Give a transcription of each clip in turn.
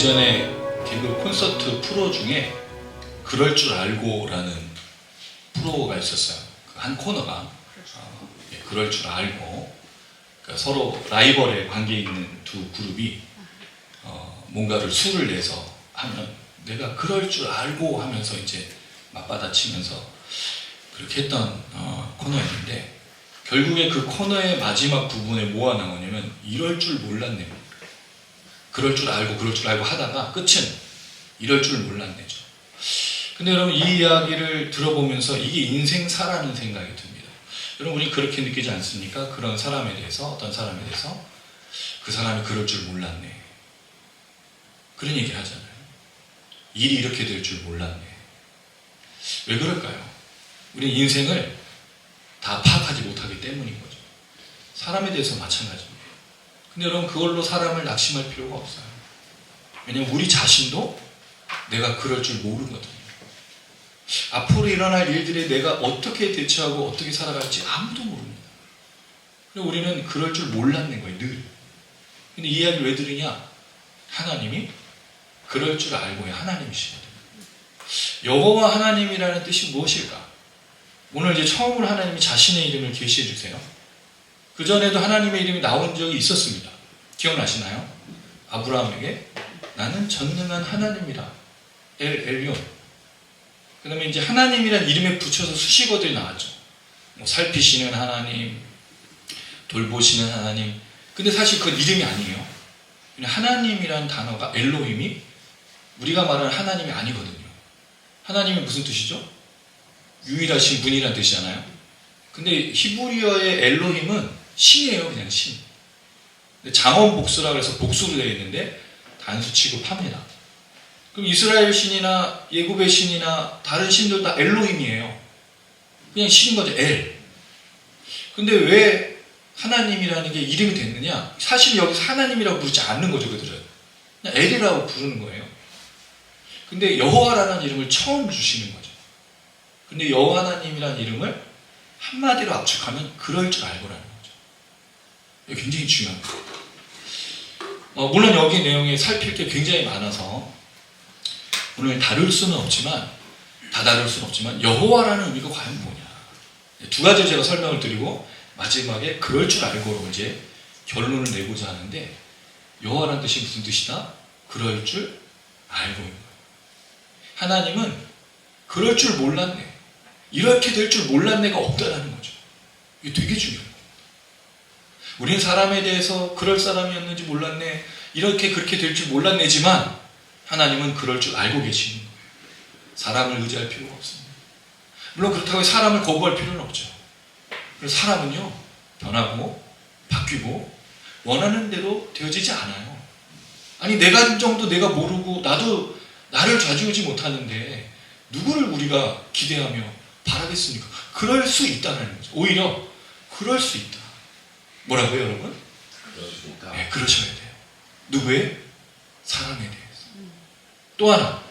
예전에 개그 콘서트 프로 중에 그럴 줄 알고라는 프로가 있었어요. 한 코너가 그럴 줄 알고, 그러니까 서로 라이벌의 관계에 있는 두 그룹이 뭔가를 수를 내서 하면 내가 그럴 줄 알고 하면서 이제 맞받아치면서 그렇게 했던 코너였는데, 결국에 그 코너의 마지막 부분에 뭐가 나오냐면 이럴 줄 몰랐네. 그럴 줄 알고 하다가 끝은 이럴 줄 몰랐네죠. 근데 여러분, 이 이야기를 들어보면서 이게 인생사라는 생각이 듭니다. 여러분이 그렇게 느끼지 않습니까? 그런 사람에 대해서, 어떤 사람에 대해서 그 사람이 그럴 줄 몰랐네, 그런 얘기 하잖아요. 일이 이렇게 될 줄 몰랐네. 왜 그럴까요? 우리 인생을 다 파악하지 못하기 때문인 거죠. 사람에 대해서 마찬가지입니다. 근데 여러분, 그걸로 사람을 낙심할 필요가 없어요. 왜냐면 우리 자신도 내가 그럴 줄 모르거든요. 앞으로 일어날 일들에 내가 어떻게 대처하고 어떻게 살아갈지 아무도 모릅니다. 그리고 우리는 그럴 줄 몰랐는 거예요, 늘. 근데 이 이야기를 왜 들으냐? 하나님이 그럴 줄 알고의 하나님이시거든요. 여호와 하나님이라는 뜻이 무엇일까? 오늘 이제 처음으로 하나님이 자신의 이름을 계시해 주세요. 그전에도 하나님의 이름이 나온 적이 있었습니다. 기억나시나요? 아브라함에게 나는 전능한 하나님이라, 엘yon. 그 다음에 이제 하나님이란 이름에 붙여서 수식어들이 나왔죠. 뭐 살피시는 하나님, 돌보시는 하나님. 근데 사실 그건 이름이 아니에요. 그냥 하나님이란 단어가, 엘로힘이 우리가 말하는 하나님이 아니거든요. 하나님이 무슨 뜻이죠? 유일하신 분이란 뜻이잖아요. 근데 히브리어의 엘로힘은 신이에요, 그냥 신. 장원 복수라 그래서 복수로 되어 있는데 단수 취급합니다. 그럼 이스라엘 신이나 예굽의 신이나 다른 신들 다 엘로힘이에요. 그냥 신인 거죠, 엘. 근데 왜 하나님이라는 게 이름이 됐느냐? 사실 여기서 하나님이라고 부르지 않는 거죠, 그들은. 그냥 엘이라고 부르는 거예요. 근데 여호와라는 이름을 처음 주시는 거죠. 근데 여호와 하나님이라는 이름을 한마디로 압축하면 그럴 줄 알고라는 거죠. 이게 굉장히 중요한 거예요. 물론 여기 내용에 살필 게 굉장히 많아서 오늘 다룰 수는 없지만, 다 다룰 수는 없지만, 여호와라는 의미가 과연 뭐냐? 두 가지 제가 설명을 드리고 마지막에 그럴 줄 알고로 이제 결론을 내고자 하는데, 여호와라는 뜻이 무슨 뜻이다? 그럴 줄 알고인 거예요. 하나님은 그럴 줄 몰랐네, 이렇게 될 줄 몰랐네가 없다라는 거죠. 이게 되게 중요해요. 우리는 사람에 대해서 그럴 사람이었는지 몰랐네, 이렇게 그렇게 될 줄 몰랐네지만 하나님은 그럴 줄 알고 계시는 거예요. 사람을 의지할 필요가 없습니다. 물론 그렇다고 사람을 거부할 필요는 없죠. 그래서 사람은요, 변하고 바뀌고 원하는 대로 되어지지 않아요. 아니, 내 감정도 내가 모르고 나도 나를 좌지우지 못하는데 누구를 우리가 기대하며 바라겠습니까? 그럴 수 있다는 거죠. 오히려 그럴 수 있다. 뭐라고요, 여러분? 그럴 수 있다. 네, 그러셔야 돼요. 누구의? 사람에 대해서. 또 하나,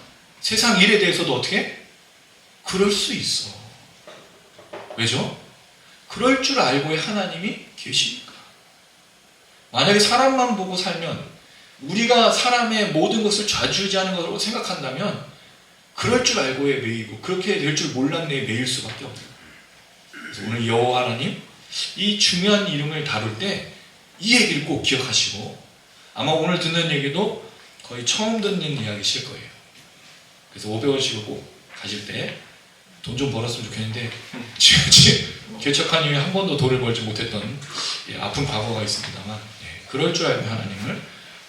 세상 일에 대해서도 어떻게? 그럴 수 있어. 왜죠? 그럴 줄 알고의 하나님이 계시니까. 만약에 사람만 보고 살면, 우리가 사람의 모든 것을 좌지우지하는 것으로 생각한다면 그럴 줄 알고의 매이고 그렇게 될 줄 몰랐네의 매일 수밖에 없어요. 그래서 오늘 여호와 하나님, 이 중요한 이름을 다룰 때 이 얘기를 꼭 기억하시고, 아마 오늘 듣는 얘기도 거의 처음 듣는 이야기실 거예요. 그래서 500원씩을 꼭 가실 때 돈 좀 벌었으면 좋겠는데 지금 개척한 이후에 한 번도 돈을 벌지 못했던 아픈 과거가 있습니다만, 그럴 줄 알고 하나님을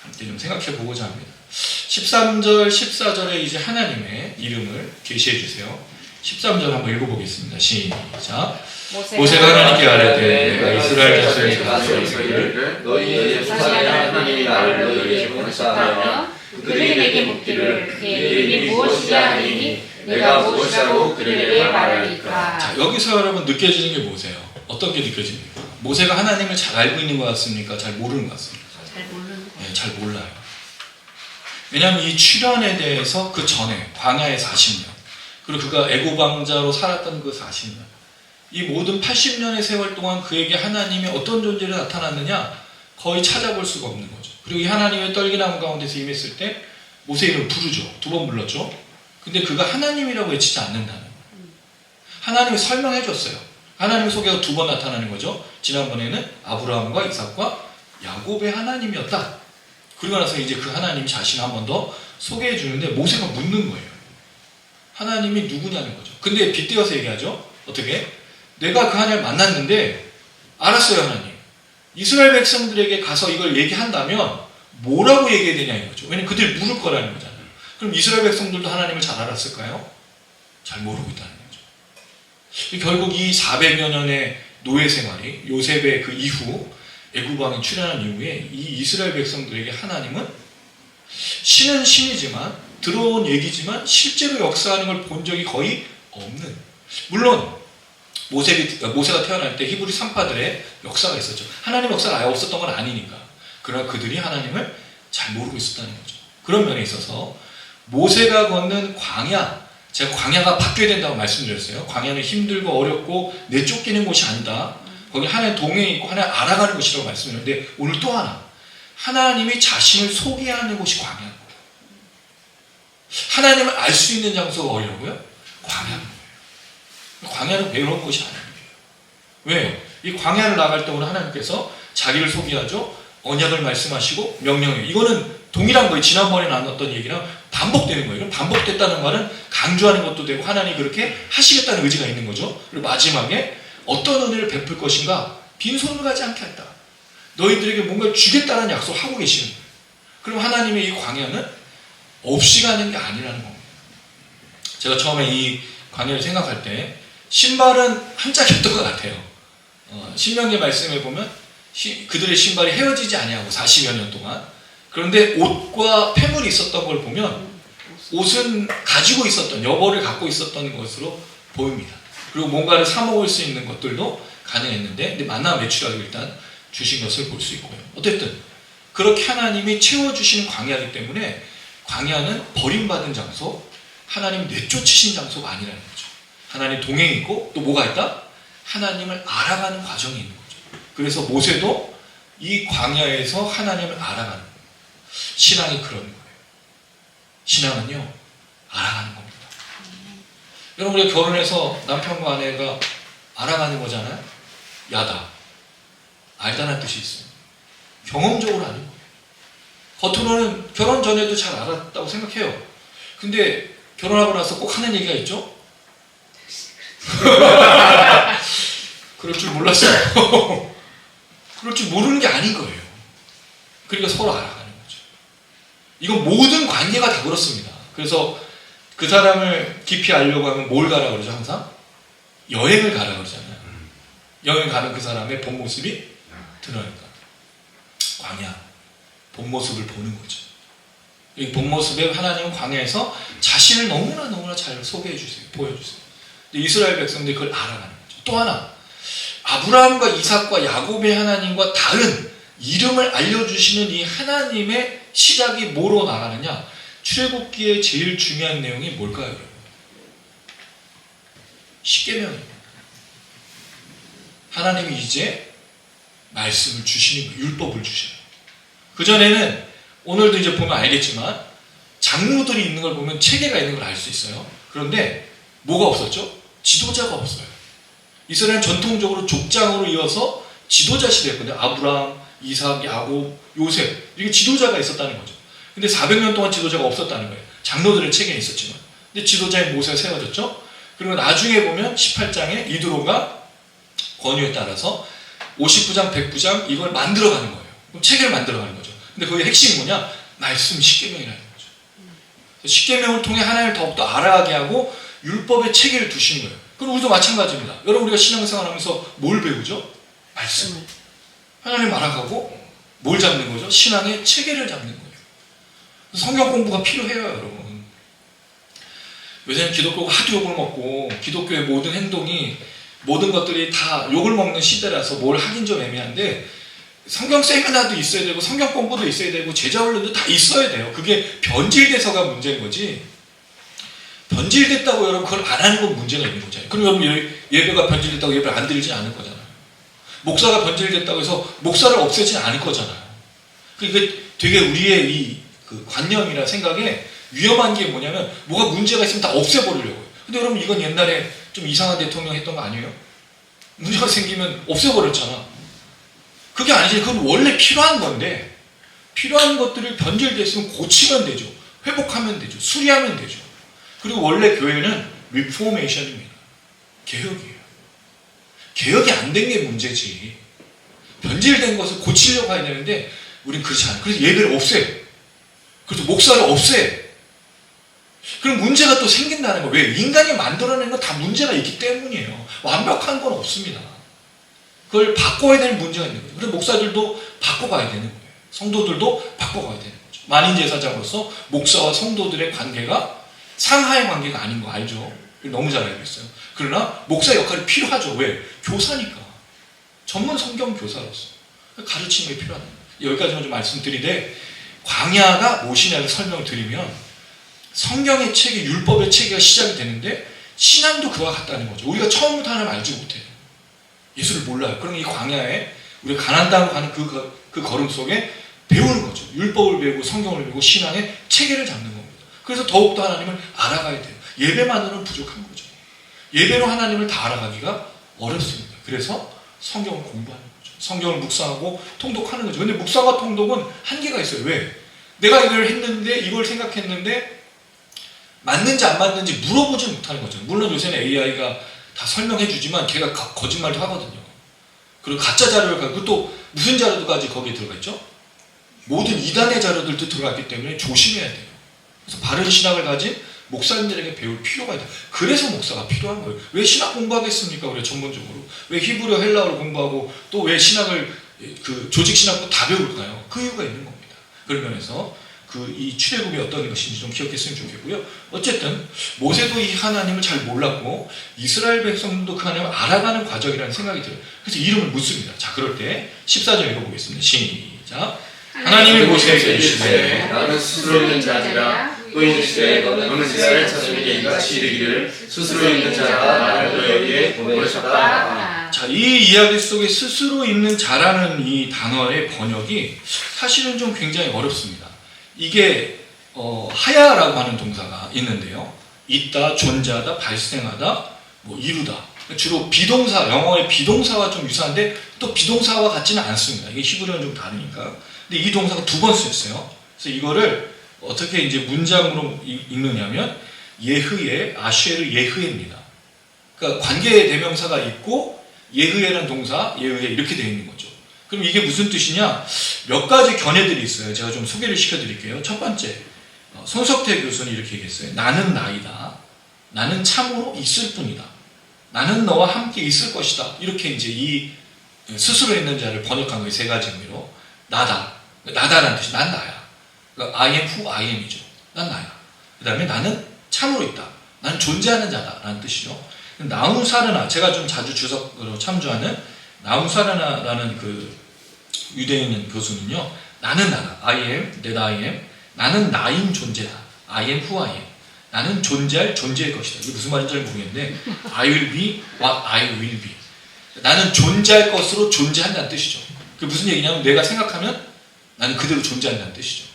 함께 좀 생각해 보고자 합니다. 13절, 14절에 이제 하나님의 이름을 계시해 주세요. 13절 한번 읽어보겠습니다. 시작. 모세가 하나님께 아뢰되 내가 이스라엘 자손에게 가서 이르기를 너희의 조상의 하나님이 나를 너희에게 보냈다며 그들이 내게 묻기를 그의 이름이 무엇이냐 하니 내가 무엇이라고 그들에게 말하리까. 자, 여기서 여러분 느껴지는 게 뭐세요? 어떤 게 느껴집니까? 모세가 하나님을 잘 알고 있는 것 같습니까? 잘 모르는 것 같습니까? 잘 모르는 거. 네, 잘 몰라요. 왜냐하면 이 출현에 대해서 그 전에 광야의 40년, 그리고 그가 애굽 왕자로 살았던 그 40년, 이 모든 80년의 세월 동안 그에게 하나님이 어떤 존재로 나타났느냐 거의 찾아볼 수가 없는 거죠. 그리고 이 하나님의 떨기나무 가운데서 임했을 때 모세 이름을 부르죠. 2번 불렀죠. 근데 그가 하나님이라고 외치지 않는다는 거예요. 하나님이 설명해 줬어요. 하나님의 소개가 2번 나타나는 거죠. 지난번에는 아브라함과 이삭과 야곱의 하나님이었다. 그리고 나서 이제 그 하나님이 자신을 한 번 더 소개해 주는데 모세가 묻는 거예요. 하나님이 누구냐는 거죠. 근데 빗대어서 얘기하죠. 어떻게? 내가 그 하나님을 만났는데 알았어요, 하나님. 이스라엘 백성들에게 가서 이걸 얘기한다면 뭐라고 얘기해야 되냐 이거죠. 왜냐면 그들이 물을 거라는 거잖아요. 그럼 이스라엘 백성들도 하나님을 잘 알았을까요? 잘 모르고 있다는 거죠. 결국 이 400여 년의 노예 생활이 요셉의 그 이후 애굽 왕이 출현한 이후에 이 이스라엘 백성들에게 하나님은 신은 신이지만 들어온 얘기지만 실제로 역사하는 걸 본 적이 거의 없는, 물론 모세가 태어날 때 히브리 산파들의 역사가 있었죠. 하나님 역사가 아예 없었던 건 아니니까. 그러나 그들이 하나님을 잘 모르고 있었다는 거죠. 그런 면에 있어서 모세가 걷는 광야, 제가 광야가 바뀌어야 된다고 말씀드렸어요. 광야는 힘들고 어렵고 내쫓기는 곳이 아니다. 거기 하나님 동행이 있고 하나님 알아가는 곳이라고 말씀드렸는데, 오늘 또 하나, 하나님이 자신을 소개하는 곳이 광야인 거예요. 하나님을 알 수 있는 장소가 어디라고요? 광야인 거예요. 광야는 외로운 곳이 아니에요. 왜? 이 광야를 나갈 때 오늘 하나님께서 자기를 소개하죠. 언약을 말씀하시고 명령해요. 이거는 동일한 거예요. 지난번에 나눴던 얘기랑 반복되는 거예요. 반복됐다는 말은 강조하는 것도 되고 하나님이 그렇게 하시겠다는 의지가 있는 거죠. 그리고 마지막에 어떤 은혜를 베풀 것인가? 빈손으로 가지 않게 했다. 너희들에게 뭔가 주겠다는 약속을 하고 계시는 거예요. 그럼 하나님의 이 광야는 없이 가는 게 아니라는 겁니다. 제가 처음에 이 광야를 생각할 때 신발은 한 짝이었던 것 같아요. 신명기 말씀에 보면 그들의 신발이 헤어지지 아니하고 40여 년 동안, 그런데 옷과 폐물이 있었던 걸 보면 옷은 가지고 있었던, 여벌을 갖고 있었던 것으로 보입니다. 그리고 뭔가를 사 먹을 수 있는 것들도 가능했는데, 근데 만나 매출하기 일단 주신 것을 볼 수 있고요. 어쨌든 그렇게 하나님이 채워주시는 광야이기 때문에 광야는 버림받은 장소, 하나님 내쫓으신 장소가 아니라는 거죠. 하나님 동행이 있고 또 뭐가 있다? 하나님을 알아가는 과정이 있는 거죠. 그래서 모세도 이 광야에서 하나님을 알아가는 거예요. 신앙이 그런 거예요. 신앙은요, 알아가는 겁니다. 여러분, 우리가 결혼해서 남편과 아내가 알아가는 거잖아요. 야다. 알다는 뜻이 있어요. 경험적으로 아는 거예요. 겉으로는 결혼 전에도 잘 알았다고 생각해요. 근데 결혼하고 나서 꼭 하는 얘기가 있죠? 그럴 줄 몰랐어요. 그럴 줄 모르는 게 아닌 거예요. 그러니까 서로 알아가는 거죠. 이건 모든 관계가 다 그렇습니다. 그래서 그 사람을 깊이 알려고 하면 뭘 가라 그러죠, 항상? 여행을 가라 그러잖아요. 여행 가는 그 사람의 본 모습이 드러난다. 광야, 본 모습을 보는 거죠. 이 본 모습에 하나님은 광야에서 자신을 너무나 잘 소개해 주세요. 보여주세요. 이스라엘 백성들이 그걸 알아가는 거죠. 또 하나, 아브라함과 이삭과 야곱의 하나님과 다른 이름을 알려주시는 이 하나님의 시작이 뭐로 나가느냐? 출애굽기의 제일 중요한 내용이 뭘까요, 여러분? 십계명입니다. 하나님이 이제 말씀을 주시는 거예요. 율법을 주셔요. 그전에는, 오늘도 이제 보면 알겠지만 장로들이 있는 걸 보면 체계가 있는 걸 알 수 있어요. 그런데 뭐가 없었죠? 지도자가 없어요. 이스라엘은 전통적으로 족장으로 이어서 지도자 시대였거든요. 아브라함, 이삭, 야곱, 요셉, 이렇게 지도자가 있었다는 거죠. 근데 400년 동안 지도자가 없었다는 거예요. 장로들의 체계는 있었지만. 근데 지도자인 모세가 세워졌죠. 그리고 나중에 보면 18장에 이드로가 권유에 따라서 59장, 109장 이걸 만들어가는 거예요. 그럼 체계를 만들어가는 거죠. 근데 거기에 핵심이 뭐냐? 말씀 십계명이라는 거죠. 십계명을 통해 하나님을 더욱더 알아가게 하고 율법의 체계를 두시는 거예요. 그럼 우리도 마찬가지입니다. 여러분, 우리가 신앙생활하면서 뭘 배우죠? 말씀. 하나님 알아가고 뭘 잡는 거죠? 신앙의 체계를 잡는 거예요. 성경 공부가 필요해요, 여러분. 요새는 기독교가 하도 욕을 먹고 기독교의 모든 행동이, 모든 것들이 다 욕을 먹는 시대라서 뭘 하긴 좀 애매한데, 성경 세미나도 있어야 되고 성경 공부도 있어야 되고 제자 훈련도 다 있어야 돼요. 그게 변질돼서가 문제인 거지, 변질됐다고 여러분 그걸 안 하는 건 문제가 있는 거잖아요. 그럼 여러분 예배가 변질됐다고 예배를 안 드리지 않을 거잖아요. 목사가 변질됐다고 해서 목사를 없애지는 않을 거잖아요. 그러니까 되게 우리의 이 그 관념이나 생각에 위험한 게 뭐냐면 뭐가 문제가 있으면 다 없애버리려고 해요. 근데 여러분 이건 옛날에 좀 이상한 대통령 했던 거 아니에요? 문제가 생기면 없애버렸잖아. 그게 아니지. 그건 원래 필요한 건데 필요한 것들을 변질됐으면 고치면 되죠. 회복하면 되죠. 수리하면 되죠. 그리고 원래 교회는 리포메이션입니다. 개혁이에요. 개혁이 안 된 게 문제지. 변질된 것을 고치려고 해야 되는데 우린 그렇지 않아요. 그래서 예배를 없애요. 그래서 목사를 없애요. 그럼 문제가 또 생긴다는 거예요. 왜? 인간이 만들어낸 건 다 문제가 있기 때문이에요. 완벽한 건 없습니다. 그걸 바꿔야 될 문제가 있는 거예요. 그래서 목사들도 바꿔가야 되는 거예요. 성도들도 바꿔가야 되는 거죠. 만인제사장으로서 목사와 성도들의 관계가 상하의 관계가 아닌 거 알죠? 너무 잘 알고 있어요. 그러나 목사 역할이 필요하죠. 왜? 교사니까. 전문 성경 교사로서 가르침이 필요하다. 여기까지만 좀 말씀드리되 광야가 무엇이냐를 설명을 드리면 성경의 체계, 율법의 체계가 시작이 되는데 신앙도 그와 같다는 거죠. 우리가 처음부터 하나님 알지 못해요. 예수를 몰라요. 그러면 이 광야에 우리가 가나안 땅으로 가는 그 걸음 속에 배우는 거죠. 율법을 배우고 성경을 배우고 신앙의 체계를 잡는 겁니다. 그래서 더욱더 하나님을 알아가야 돼요. 예배만으로는 부족한 거죠. 예배로 하나님을 다 알아가기가 어렵습니다. 그래서 성경을 공부하는 거죠. 성경을 묵상하고 통독하는 거죠. 근데 묵상과 통독은 한계가 있어요. 왜? 내가 이걸 했는데 이걸 생각했는데 맞는지 안 맞는지 물어보지 못하는 거죠. 물론 요새는 AI가 다 설명해 주지만 걔가 거짓말도 하거든요. 그리고 가짜 자료를 가지고 또 무슨 자료까지 거기에 들어가 있죠? 모든 이단의 자료들도 들어갔기 때문에 조심해야 돼요. 그래서 바른 신학을 가진 목사님들에게 배울 필요가 있다. 그래서 목사가 필요한 거예요. 왜 신학 공부하겠습니까? 우리가 전문적으로. 왜 히브리어 헬라어를 공부하고 또 왜 신학을 그 조직 신학도 다 배울까요? 그 이유가 있는 겁니다. 그런 면에서 이 출애굽이 어떤 것인지 좀 기억했으면 좋겠고요. 어쨌든 모세도 이 하나님을 잘 몰랐고 이스라엘 백성도 그 하나님을 알아가는 과정이라는 생각이 들어요. 그래서 이름을 묻습니다. 자, 그럴 때 14절 읽어보겠습니다. 시작. 하나님이 모세에게 이르시되 나는 스스로 있는 자니라. 또 이르시되 너는 이스라엘 자손에게 이같이 이르기를 스스로 있는 자가 나를 너에게 보내셨다. 자, 이 이야기 속에 스스로 있는 자라는 이 단어의 번역이 사실은 좀 굉장히 어렵습니다. 이게 하야라고 하는 동사가 있는데요. 있다, 존재하다, 발생하다, 이루다. 주로 비동사, 영어의 비동사와 좀 유사한데 또 비동사와 같지는 않습니다. 이게 히브리어는 좀 다르니까. 근데 이 동사가 2번 쓰였어요. 그래서 이거를 어떻게 이제 문장으로 읽느냐면 예흐예, 아쉐르 예흐예입니다. 그러니까 관계 대명사가 있고 예흐예라는 동사, 예흐예 이렇게 되어 있는 거죠. 그럼 이게 무슨 뜻이냐? 몇 가지 견해들이 있어요. 제가 좀 소개를 시켜드릴게요. 첫 번째, 손석태 교수는 이렇게 얘기했어요. 나는 나이다. 나는 참으로 있을 뿐이다. 나는 너와 함께 있을 것이다. 이렇게 이제 이 스스로 있는 자를 번역한 거예요. 3가지 의미로. 나다. 나다라는 뜻이 난 나야. 그러니까 I am who I am이죠. 난 나야. 그 다음에 나는 참으로 있다. 나는 존재하는 자다라는 뜻이죠. 나움사르나, 제가 좀 자주 주석으로 참조하는 나움사르나라는 그 유대인 교수는요, 나는 나다. I am, that I am. 나는 나인 존재다. I am who I am. 나는 존재할 존재일 것이다. 이게 무슨 말인지 잘 모르겠는데 I will be what I will be. 나는 존재할 것으로 존재한다는 뜻이죠. 그게 무슨 얘기냐면 내가 생각하면 나는 그대로 존재한다는 뜻이죠.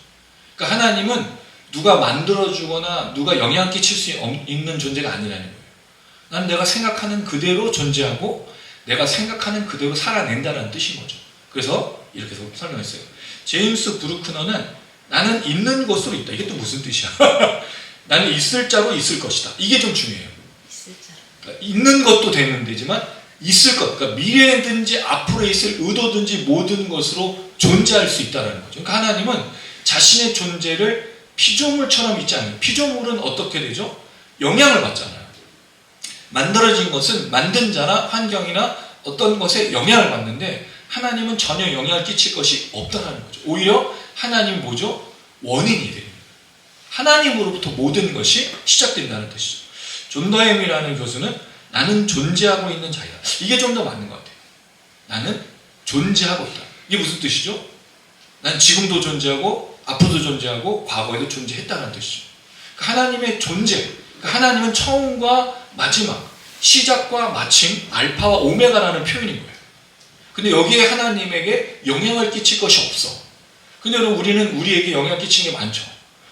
그러니까 하나님은 누가 만들어주거나 누가 영향 끼칠 수 있는 존재가 아니라는 거예요. 나는 내가 생각하는 그대로 존재하고 내가 생각하는 그대로 살아낸다는 뜻인 거죠. 그래서 이렇게 설명했어요. 제임스 브루크너는 나는 있는 것으로 있다. 이게 또 무슨 뜻이야? 나는 있을 자로 있을 것이다. 이게 좀 중요해요. 그러니까 있는 것도 되는 데지만 있을 것, 그러니까 미래든지 앞으로 있을 의도든지 모든 것으로 존재할 수 있다는 거죠. 그러니까 하나님은 자신의 존재를 피조물처럼 있지 않아요. 피조물은 어떻게 되죠? 영향을 받잖아요. 만들어진 것은 만든 자나 환경이나 어떤 것에 영향을 받는데 하나님은 전혀 영향을 끼칠 것이 없다는 거죠. 오히려 하나님은 뭐죠? 원인이 됩니다. 하나님으로부터 모든 것이 시작된다는 뜻이죠. 존 더햄이라는 교수는 나는 존재하고 있는 자이다. 이게 좀 더 맞는 것 같아요. 나는 존재하고 있다. 이게 무슨 뜻이죠? 난 지금도 존재하고 앞으로도 존재하고 과거에도 존재했다는 뜻이죠. 하나님의 존재, 하나님은 처음과 마지막, 시작과 마침, 알파와 오메가라는 표현인 거예요. 근데 여기에 하나님에게 영향을 끼칠 것이 없어. 근데 여러분 우리는 우리에게 영향 끼치는 게 많죠.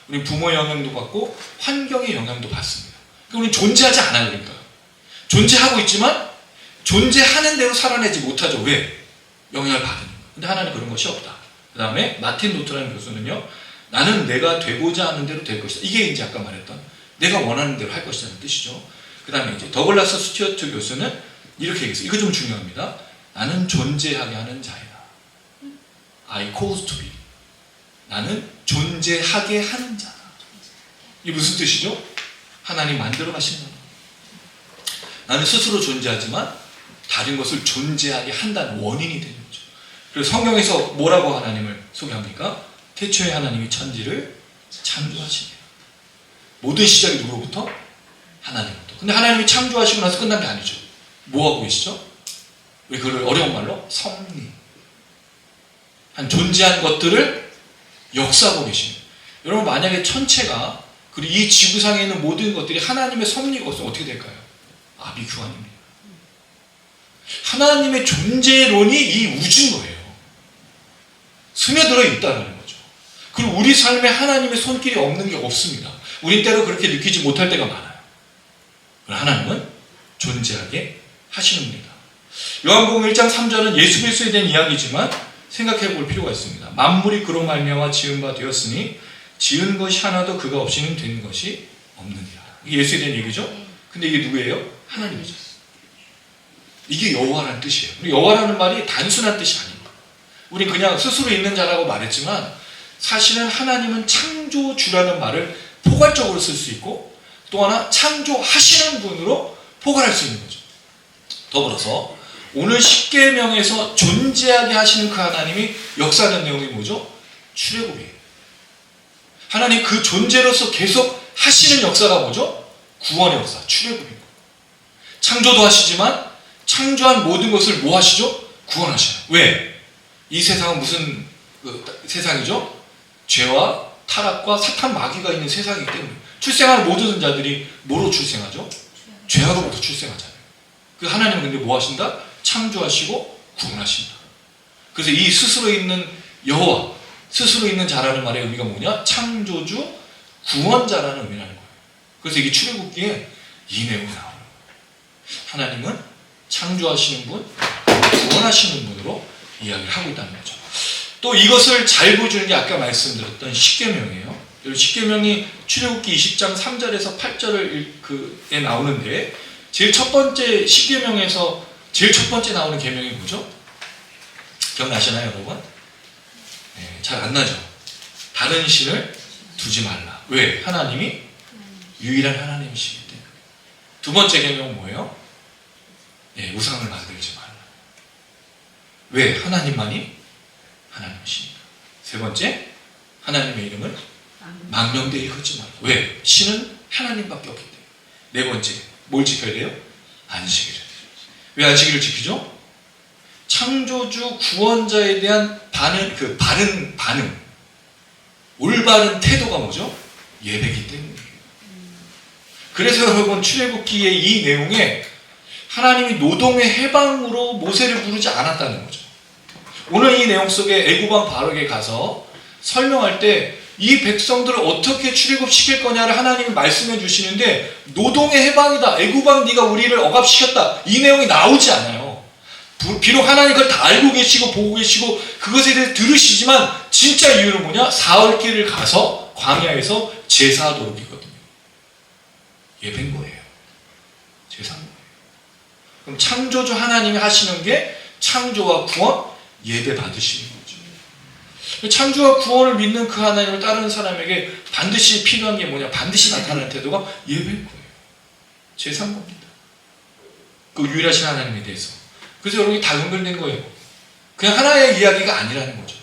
우리 부모의 영향도 받고 환경의 영향도 받습니다. 그러니까 우리는 존재하지 않아요. 그러니까 존재하고 있지만 존재하는 대로 살아내지 못하죠. 왜? 영향을 받으니까. 근데 하나는 그런 것이 없다. 그 다음에 마틴 루터라는 교수는요, 나는 내가 되고자 하는 대로 될 것이다. 이게 이제 아까 말했던 내가 원하는 대로 할 것이라는 뜻이죠. 그 다음에 이제 더글라스 스튜어트 교수는 이렇게 얘기했어요. 이거 좀 중요합니다. 나는 존재하게 하는 자이다. I cause to be. 나는 존재하게 하는 자다. 이게 무슨 뜻이죠? 하나님 만들어 가신다. 나는 스스로 존재하지만 다른 것을 존재하게 한다는 원인이 되는 거죠. 그래서 성경에서 뭐라고 하나님을 소개합니까? 태초에 하나님이 천지를 창조하시니라. 모든 시작이 누구로부터? 하나님부터. 근데 하나님이 창조하시고 나서 끝난 게 아니죠. 뭐 하고 계시죠? 우리 그걸 어려운 말로 섭리. 한 존재한 것들을 역사하고 계십니다. 여러분 만약에 천체가 그리고 이 지구상에 있는 모든 것들이 하나님의 섭리가 없으면 어떻게 될까요? 아비규환입니다. 하나님의 존재론이 이 우주인 거예요. 스며들어 있다는 거죠. 그리고 우리 삶에 하나님의 손길이 없는 게 없습니다. 우린 때로 그렇게 느끼지 못할 때가 많아요. 그러나 하나님은 존재하게 하시는 분이다. 요한복음 1장 3절은 예수 그리스도에 대한 이야기지만 생각해 볼 필요가 있습니다. 만물이 그로 말미암아 지은 바 되었으니 지은 것이 하나도 그가 없이는 된 것이 없느니라. 이게 예수에 대한 얘기죠? 근데 이게 누구예요? 하나님이죠. 이게 여호와라는 뜻이에요. 우리 여호와라는 말이 단순한 뜻이 아닙니다. 우린 그냥 스스로 있는 자라고 말했지만 사실은 하나님은 창조주라는 말을 포괄적으로 쓸 수 있고 또 하나 창조하시는 분으로 포괄할 수 있는 거죠. 더불어서 오늘 십계명에서 존재하게 하시는 그 하나님이 역사하는 내용이 뭐죠? 출애굽이에요. 하나님 그 존재로서 계속 하시는 역사가 뭐죠? 구원의 역사, 출애굽입니다. 창조도 하시지만 창조한 모든 것을 뭐 하시죠? 구원하셔요. 왜? 이 세상은 무슨 세상이죠? 죄와 타락과 사탄 마귀가 있는 세상이기 때문에 출생하는 모든 자들이 뭐로 출생하죠? 죄악으로부터 출생하잖아요. 그 하나님은 근데 뭐 하신다? 창조하시고 구원하신다. 그래서 이 스스로 있는 여호와, 스스로 있는 자라는 말의 의미가 뭐냐? 창조주, 구원자라는 의미라는 거예요. 그래서 이게 출애굽기에 이 내용이 나와요. 하나님은 창조하시는 분, 구원하시는 분으로 이야기를 하고 있다는 거죠. 또 이것을 잘 보여주는 게 아까 말씀드렸던 십계명이에요. 십계명이 출애굽기 20장 3절에서 8절에 나오는데 제일 첫 번째 십계명에서 제일 첫 번째 나오는 계명이 뭐죠? 기억나시나요, 여러분? 네, 잘 안 나죠? 다른 신을 두지 말라. 왜? 하나님이 유일한 하나님이시기 때문에. 두 번째 계명은 뭐예요? 네, 우상을 만들지 말라. 왜? 하나님만이 하나님이시니까. 세 번째, 하나님의 이름을 망령되이 하지 말라. 왜? 신은 하나님밖에 없기 때문에. 네 번째, 뭘 지켜야 돼요? 안식일을. 왜 안식일을 지키죠? 창조주 구원자에 대한 바른 반응, 올바른 태도가 뭐죠? 예배이기 때문이에요. 그래서 여러분 출애굽기의 이 내용에 하나님이 노동의 해방으로 모세를 부르지 않았다는 거죠. 오늘 이 내용 속에 애굽왕 바로에게 가서 설명할 때 이 백성들을 어떻게 출애굽시킬 거냐를 하나님이 말씀해 주시는데 노동의 해방이다. 애굽왕 네가 우리를 억압시켰다. 이 내용이 나오지 않아요. 비록 하나님 그걸 다 알고 계시고 보고 계시고 그것에 대해 들으시지만 진짜 이유는 뭐냐? 사흘길을 가서 광야에서 제사하도록 있거든요. 예배인 거예요. 제사인 거예요. 그럼 창조주 하나님이 하시는 게 창조와 구원, 예배 받으시는 거죠. 창조와 구원을 믿는 그 하나님을 따르는 사람에게 반드시 필요한 게 뭐냐? 반드시 나타나는 태도가 예배인 거예요. 제사인 겁니다. 그 유일하신 하나님에 대해서. 그래서 여러분이 다 연결된 거예요. 그냥 하나의 이야기가 아니라는 거죠.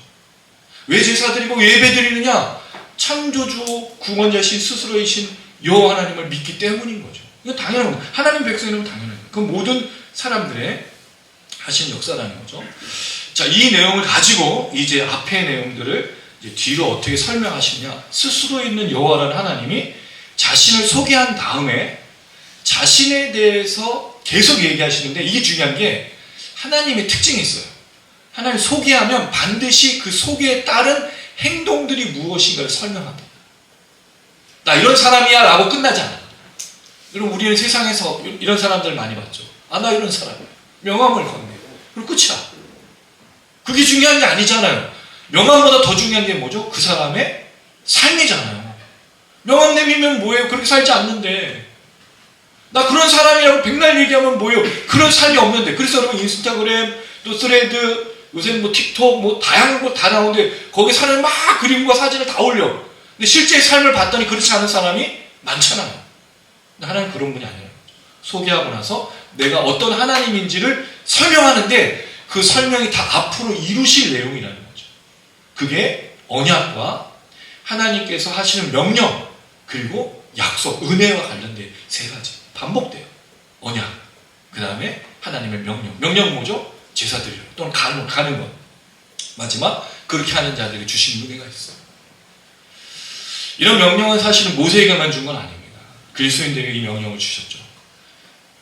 왜 제사 드리고 왜 예배 드리느냐? 창조주 구원자신 스스로이신 여호와 하나님을 믿기 때문인 거죠. 이거 당연한 거예요. 하나님 백성이라면 당연한 거예요. 그 모든 사람들의 하신 역사라는 거죠. 자, 이 내용을 가지고 이제 앞의 내용들을 이제 뒤로 어떻게 설명하시냐? 스스로 있는 여호와라는 하나님이 자신을 소개한 다음에 자신에 대해서 계속 얘기하시는데 이게 중요한 게 하나님의 특징이 있어요. 하나님 소개하면 반드시 그 소개에 따른 행동들이 무엇인가를 설명합니다. 나 이런 사람이야 라고 끝나지 않아. 여러분, 우리는 세상에서 이런 사람들 많이 봤죠. 아, 나 이런 사람이야. 명함을 건네. 그리고 끝이야. 그게 중요한 게 아니잖아요. 명함보다 더 중요한 게 뭐죠? 그 사람의 삶이잖아요. 명함 내밀면 뭐예요? 그렇게 살지 않는데. 나 그런 사람이라고 백날 얘기하면 뭐예요? 그런 삶이 없는데. 그래서 여러분, 인스타그램, 또 스레드, 요새 뭐 틱톡, 뭐 다양한 거 다 나오는데 거기 사람이 막 그림과 사진을 다 올려. 근데 실제 삶을 봤더니 그렇지 않은 사람이 많잖아요. 근데 하나님은 그런 분이 아니에요. 소개하고 나서 내가 어떤 하나님인지를 설명하는데 그 설명이 다 앞으로 이루실 내용이라는 거죠. 그게 언약과 하나님께서 하시는 명령, 그리고 약속, 은혜와 관련된 세 가지 반복돼요. 언약, 그 다음에 하나님의 명령. 명령은 뭐죠? 제사 드리려, 또는 가는 것. 마지막, 그렇게 하는 자들에게 주신 은혜가 있어요. 이런 명령은 사실은 모세에게만 준 건 아닙니다. 그리스도인들에게 이 명령을 주셨죠.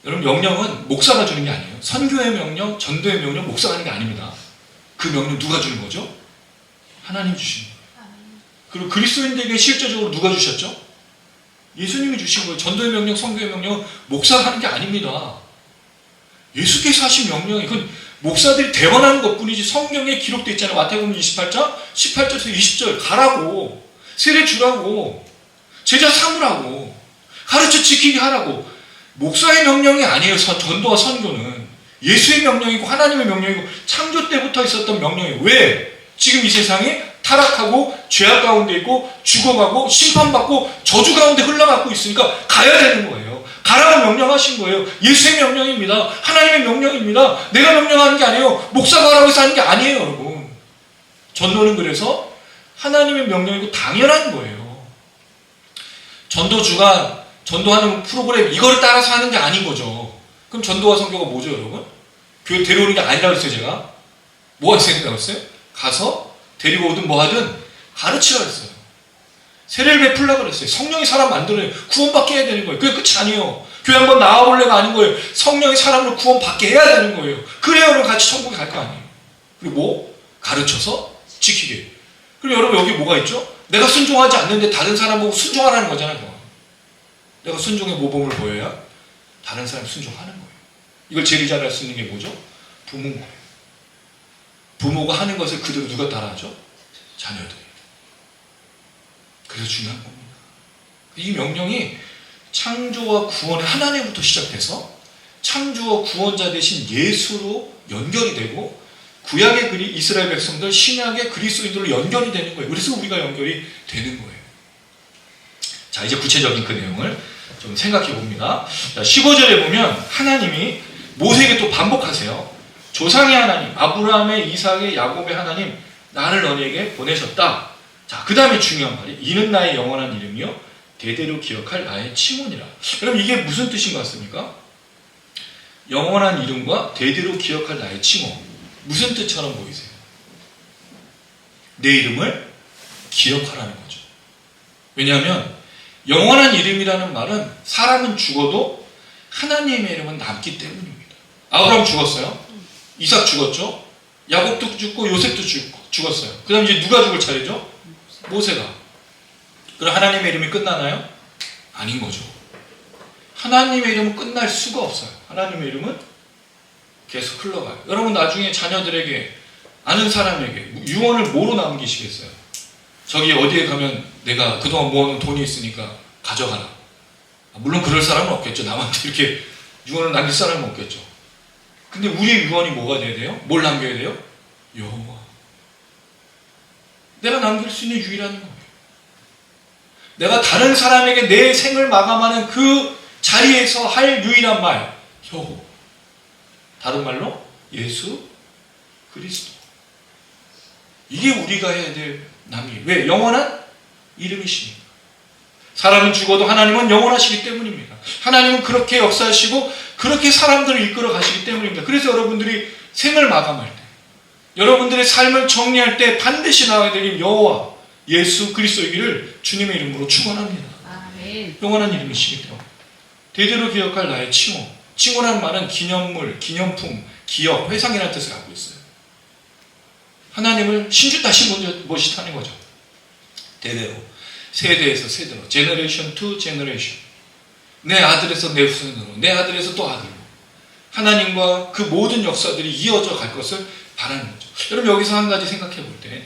여러분, 명령은 목사가 주는 게 아니에요. 선교의 명령, 전도의 명령, 목사가 하는 게 아닙니다. 그 명령 누가 주는 거죠? 하나님 주신 거예요. 그리고 그리스도인들에게 실제적으로 누가 주셨죠? 예수님이 주신 거예요. 전도의 명령, 선교의 명령은 목사가 하는 게 아닙니다. 예수께서 하신 명령이, 그건 목사들이 대언하는 것뿐이지 성경에 기록되어 있잖아요. 마태복음 28장 18절에서 20절 가라고, 세례 주라고, 제자 삼으라고, 가르쳐 지키게 하라고. 목사의 명령이 아니에요. 전도와 선교는 예수의 명령이고 하나님의 명령이고 창조 때부터 있었던 명령이에요. 왜? 지금 이 세상이 타락하고 죄악 가운데 있고 죽어가고 심판받고 저주 가운데 흘러가고 있으니까 가야 되는 거예요. 가라고 명령하신 거예요. 예수의 명령입니다. 하나님의 명령입니다. 내가 명령하는 게 아니에요. 목사가 하라고 해서 하는 게 아니에요, 여러분. 전도는 그래서 하나님의 명령이고 당연한 거예요. 전도주가 전도하는 프로그램 이걸 따라서 하는 게 아닌 거죠. 그럼 전도와 선교가 뭐죠, 여러분? 교회 데려오는 게 아니라고 했어요, 제가. 뭐가 생각하고 있어요? 가서 데리고 오든 뭐 하든 가르치라고 했어요. 세례를 베풀라고 그랬어요. 성령이 사람 만들어요. 구원받게 해야 되는 거예요. 그게 끝이 아니에요. 교회 한번 나와볼래가 아닌 거예요. 성령이 사람을 구원받게 해야 되는 거예요. 그래야 여러분 같이 천국에 갈 거 아니에요. 그리고 뭐? 가르쳐서 지키게. 그리고 여러분 여기 뭐가 있죠? 내가 순종하지 않는데 다른 사람 보고 순종하라는 거잖아요. 그거. 내가 순종의 모범을 보여야 다른 사람 순종하는 거예요. 이걸 제일 잘할 수 있는 게 뭐죠? 부모인 거예요. 부모가 하는 것을 그대로 누가 따라하죠? 자녀들이. 그래서 중요한 겁니다. 이 명령이 창조와 구원의 하나님부터 시작돼서 창조와 구원자 대신 예수로 연결이 되고 구약의 이스라엘 백성들, 신약의 그리스도인들로 연결이 되는 거예요. 그래서 우리가 연결이 되는 거예요. 자, 이제 구체적인 그 내용을 좀 생각해 봅니다. 자, 15절에 보면 하나님이 모세에게 또 반복하세요. 조상의 하나님, 아브라함의, 이삭의, 야곱의 하나님, 나를 너희에게 보내셨다. 자, 그 다음에 중요한 말이 이는 나의 영원한 이름이요 대대로 기억할 나의 칭호니라. 여러분, 이게 무슨 뜻인 것 같습니까? 영원한 이름과 대대로 기억할 나의 칭호. 무슨 뜻처럼 보이세요? 내 이름을 기억하라는 거죠. 왜냐하면 영원한 이름이라는 말은 사람은 죽어도 하나님의 이름은 남기 때문입니다. 아브라함 죽었어요. 이삭 죽었죠. 야곱도 죽고 요셉도 죽었어요. 그 다음 이제 누가 죽을 차례죠? 모세가. 그럼 하나님의 이름이 끝나나요? 아닌 거죠. 하나님의 이름은 끝날 수가 없어요. 하나님의 이름은 계속 흘러가요. 여러분 나중에 자녀들에게, 아는 사람에게 유언을 뭐로 남기시겠어요? 저기 어디에 가면 내가 그동안 모아놓은 돈이 있으니까 가져가라. 물론 그럴 사람은 없겠죠. 남한테 이렇게 유언을 남길 사람은 없겠죠. 근데 우리의 유언이 뭐가 돼야 돼요? 뭘 남겨야 돼요? 여호와. 내가 남길 수 있는 유일한 거예요. 내가 다른 사람에게 내 생을 마감하는 그 자리에서 할 유일한 말, 여호와. 다른 말로 예수 그리스도. 이게 우리가 해야 될 남길. 왜? 영원한 이름이시니까. 사람은 죽어도 하나님은 영원하시기 때문입니다. 하나님은 그렇게 역사하시고 그렇게 사람들을 이끌어 가시기 때문입니다. 그래서 여러분들이 생을 마감할 때, 여러분들의 삶을 정리할 때 반드시 나와야 될 이름 여호와 예수 그리스도이기를 주님의 이름으로 축원합니다. 아멘. 영원한 이름이시기 때문에 대대로 기억할 나의 칭호. 칭호라는 말은 기념물, 기념품, 기억, 회상이라는 뜻을 갖고 있어요. 하나님을 신주 따신 못이 타는 거죠. 대대로, 세대에서 세대로, 제너레이션 투 제너레이션, 내 아들에서 내 후손으로, 내 아들에서 또 아들로 하나님과 그 모든 역사들이 이어져 갈 것을 바라는 거죠. 여러분, 여기서 한 가지 생각해 볼 때,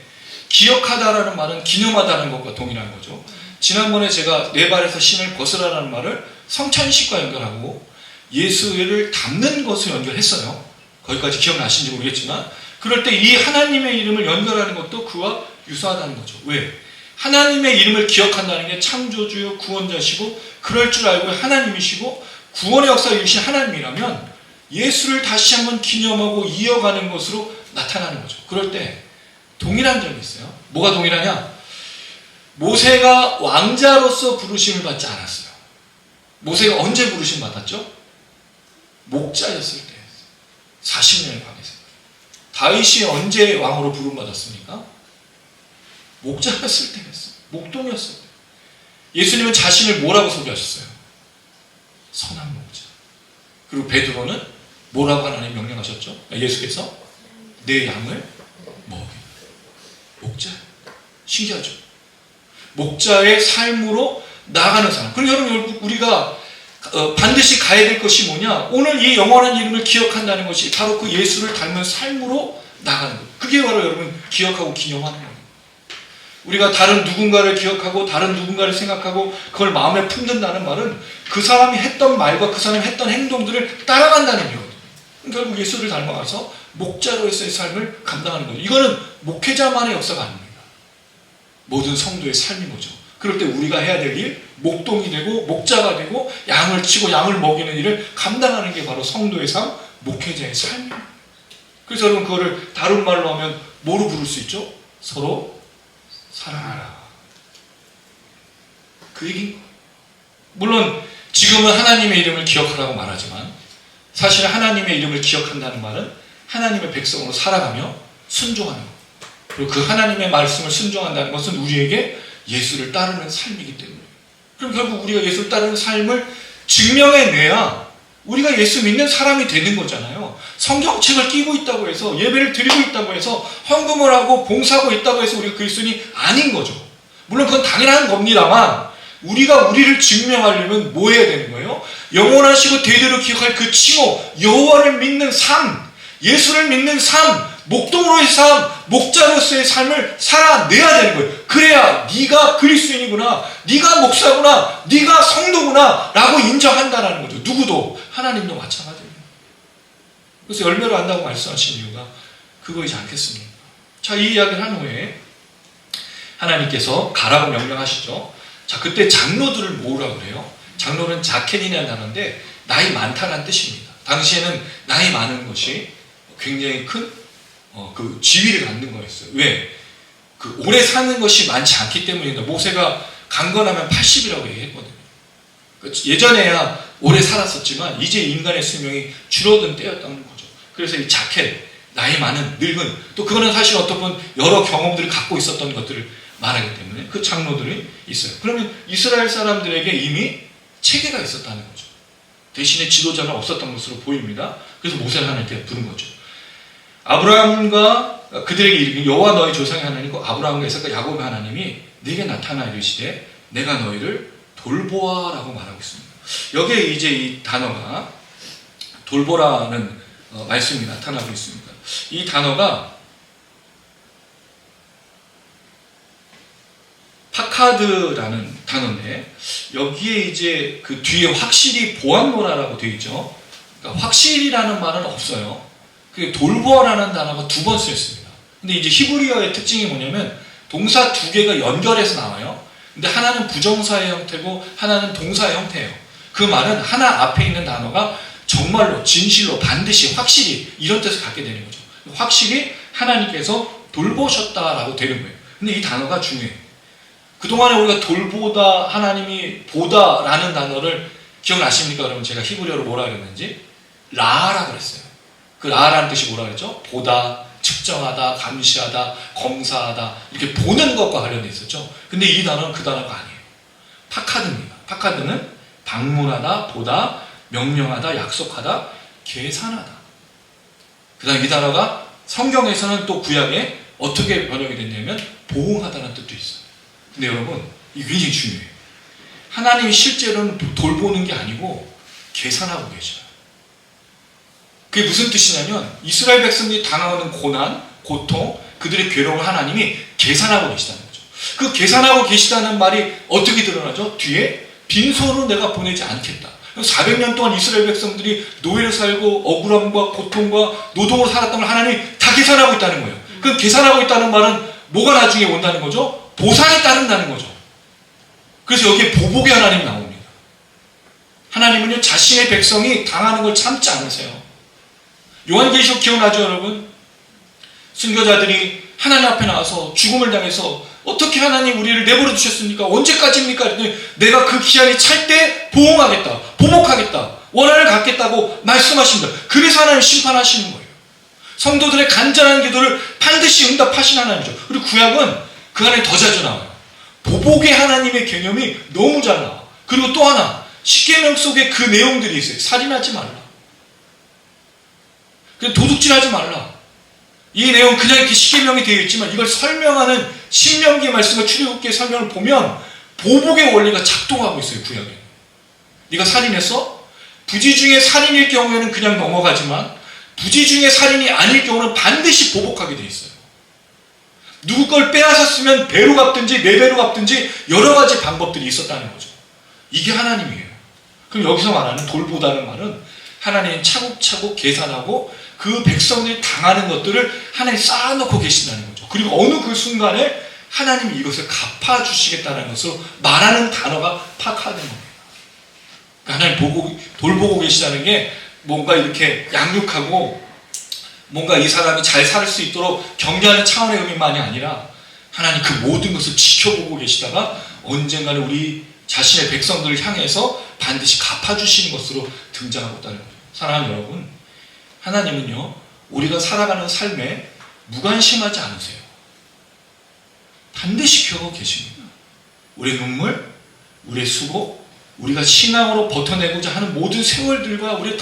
기억하다라는 말은 기념하다는 것과 동일한 거죠. 지난번에 제가 내 발에서 신을 벗으라는 말을 성찬식과 연결하고 예수를 닮는 것을 연결했어요. 거기까지 기억나시는지 모르겠지만, 그럴 때 이 하나님의 이름을 연결하는 것도 그와 유사하다는 거죠. 왜? 하나님의 이름을 기억한다는 게 창조주요 구원자시고 그럴 줄 알고 하나님이시고 구원의 역사를 이루신 하나님이라면 예수를 다시 한번 기념하고 이어가는 것으로 나타나는 거죠. 그럴 때 동일한 점이 있어요. 뭐가 동일하냐? 모세가 왕자로서 부르심을 받지 않았어요. 모세가 언제 부르심 받았죠? 목자였을 때, 40년의 밤에서. 다윗이 언제 왕으로 부름 받았습니까? 목자였을 때였어요. 목동이었을 때. 예수님은 자신을 뭐라고 소개하셨어요? 선한 목자. 그리고 베드로는 뭐라고 하나님 명령하셨죠? 예수께서 내 양을 먹이. 목자. 신기하죠? 목자의 삶으로 나아가는 사람. 그럼 여러분, 우리가 반드시 가야 될 것이 뭐냐? 오늘 이 영원한 이름을 기억한다는 것이 바로 그 예수를 닮은 삶으로 나가는 것. 그게 바로 여러분 기억하고 기념하는 거예요. 우리가 다른 누군가를 기억하고 다른 누군가를 생각하고 그걸 마음에 품는다는 말은 그 사람이 했던 말과 그 사람이 했던 행동들을 따라간다는 얘기거든요. 결국 예수를 닮아가서 목자로서의 삶을 감당하는 거죠. 이거는 목회자만의 역사가 아닙니다. 모든 성도의 삶인 거죠. 그럴 때 우리가 해야 될 일, 목동이 되고 목자가 되고 양을 치고 양을 먹이는 일을 감당하는 게 바로 성도의 삶, 목회자의 삶입니다. 그래서 여러분, 그거를 다른 말로 하면 뭐로 부를 수 있죠? 서로 사랑하라. 그 얘기인 거예요. 물론 지금은 하나님의 이름을 기억하라고 말하지만 사실 하나님의 이름을 기억한다는 말은 하나님의 백성으로 살아가며 순종하는 것. 그리고 그 하나님의 말씀을 순종한다는 것은 우리에게 예수를 따르는 삶이기 때문에, 그럼 결국 우리가 예수를 따르는 삶을 증명해내야 우리가 예수 믿는 사람이 되는 거잖아요. 성경책을 끼고 있다고 해서, 예배를 드리고 있다고 해서, 헌금을 하고 봉사하고 있다고 해서 우리가 그리스도인이 아닌 거죠. 물론 그건 당연한 겁니다만, 우리가 우리를 증명하려면 뭐 해야 되는 거예요? 영원하시고 대대로 기억할 그 칭호, 여호와를 믿는 삶, 예수를 믿는 삶, 목동으로의 삶, 목자로서의 삶을 살아내야 되는 거예요. 그래야 네가 그리스도인이구나, 네가 목사구나, 네가 성도구나 라고 인정한다는 거죠. 누구도, 하나님도 마찬가지입니다. 그래서 열매로 안다고 말씀하신 이유가 그거이지 않겠습니까? 자, 이 이야기를 한 후에 하나님께서 가라고 명령하시죠. 자, 그때 장로들을 모으라고 그래요. 장로는 자켄이라는 단어인데 나이 많다는 뜻입니다. 당시에는 나이 많은 것이 굉장히 큰 그 지위를 갖는 거였어요. 왜? 그 오래 사는 것이 많지 않기 때문입니다. 모세가 강건하면 80이라고 얘기했거든요. 예전에야 오래 살았었지만 이제 인간의 수명이 줄어든 때였다는 거죠. 그래서 이 자켓, 나이 많은, 늙은, 또 그거는 사실 어떤 여러 경험들을 갖고 있었던 것들을 말하기 때문에 그 장로들이 있어요. 그러면 이스라엘 사람들에게 이미 체계가 있었다는 거죠. 대신에 지도자는 없었던 것으로 보입니다. 그래서 모세를 하나님께 부른 거죠. 아브라함과 그들에게 이르기를 여호와 너희 조상의 하나님과 아브라함과 이삭과 야곱의 하나님이 네게 나타나 이르시되 내가 너희를 돌보아라고 말하고 있습니다. 여기에 이제 이 단어가 돌보라는 말씀이 나타나고 있습니다. 이 단어가 파카드라는 단어인데 여기에 이제 그 뒤에 확실히 보안노라라고 되어 있죠. 그러니까 확실이라는 말은 없어요. 그 돌보아라는 단어가 2번 쓰였습니다. 근데 이제 히브리어의 특징이 뭐냐면 동사 2개가 연결해서 나와요. 근데 하나는 부정사의 형태고 하나는 동사의 형태예요. 그 말은 하나 앞에 있는 단어가 정말로, 진실로, 반드시, 확실히 이런 뜻을 갖게 되는 거죠. 확실히 하나님께서 돌보셨다라고 되는 거예요. 근데 이 단어가 중요해요. 그동안에 우리가 돌보다, 하나님이 보다라는 단어를 기억나십니까? 그러면 제가 히브리어로 뭐라 그랬는지 라라고 그랬어요. 그 라라는 뜻이 뭐라 그랬죠? 보다, 측정하다, 감시하다, 검사하다, 이렇게 보는 것과 관련돼 있었죠. 근데 이 단어는 그 단어가 아니에요. 파카드입니다. 파카드는 방문하다, 보다, 명령하다, 약속하다, 계산하다. 그 다음 이 단어가 성경에서는 또 구약에 어떻게 번역이 됐냐면 보응하다는 뜻도 있어요. 근데 여러분, 이게 굉장히 중요해요. 하나님이 실제로는 돌보는 게 아니고 계산하고 계셔요. 그게 무슨 뜻이냐면 이스라엘 백성들이 당하는 고난, 고통, 그들의 괴로움을 하나님이 계산하고 계시다는 거죠. 그 계산하고 계시다는 말이 어떻게 드러나죠? 뒤에 빈손으로 내가 보내지 않겠다. 400년 동안 이스라엘 백성들이 노예로 살고 억울함과 고통과 노동으로 살았던 걸 하나님이 다 계산하고 있다는 거예요. 그 계산하고 있다는 말은 뭐가 나중에 온다는 거죠? 보상이 따른다는 거죠. 그래서 여기에 보복의 하나님이 나옵니다. 하나님은요, 자신의 백성이 당하는 걸 참지 않으세요. 요한계시록 기억나죠, 여러분? 순교자들이 하나님 앞에 나와서 죽음을 당해서 어떻게 하나님 우리를 내버려 두셨습니까? 언제까지입니까? 그랬더니 내가 그 기한이 찰 때 보응하겠다, 보복하겠다, 원한을 갖겠다고 말씀하십니다. 그래서 하나님 심판하시는 거예요. 성도들의 간절한 기도를 반드시 응답하신 하나님이죠. 그리고 구약은 그 안에 더 자주 나와요. 보복의 하나님의 개념이 너무 잘 나와. 그리고 또 하나, 십계명 속에 그 내용들이 있어요. 살인하지 말라, 도둑질하지 말라. 이 내용 그냥 이렇게 십계명이 되어 있지만 이걸 설명하는 신명기 말씀과 출애굽기의 설명을 보면 보복의 원리가 작동하고 있어요. 구약에. 네가 살인했어? 부지 중에 살인일 경우에는 그냥 넘어가지만 부지 중에 살인이 아닐 경우는 반드시 보복하게 돼 있어요. 누구 걸 빼앗았으면 배로 갚든지 4배로 갚든지 여러 가지 방법들이 있었다는 거죠. 이게 하나님이에요. 그럼 여기서 말하는 돌보다는 말은 하나님이 차곡차곡 계산하고 그 백성들이 당하는 것들을 하나님이 쌓아놓고 계신다는 거죠. 그리고 어느 그 순간에 하나님이 이것을 갚아주시겠다는 것으로 말하는 단어가 파악하는 겁니다. 하나님 돌보고 계시다는 게 뭔가 이렇게 양육하고 뭔가 이 사람이 잘 살 수 있도록 격려하는 차원의 의미만이 아니라 하나님 그 모든 것을 지켜보고 계시다가 언젠가는 우리 자신의 백성들을 향해서 반드시 갚아주시는 것으로 등장하고 있다는 거죠. 사랑하는 여러분, 하나님은요, 우리가 살아가는 삶에 무관심하지 않으세요. 반드시 기억하고 계십니다. 우리의 눈물, 우리의 수고, 우리가 신앙으로 버텨내고자 하는 모든 세월들과 우리의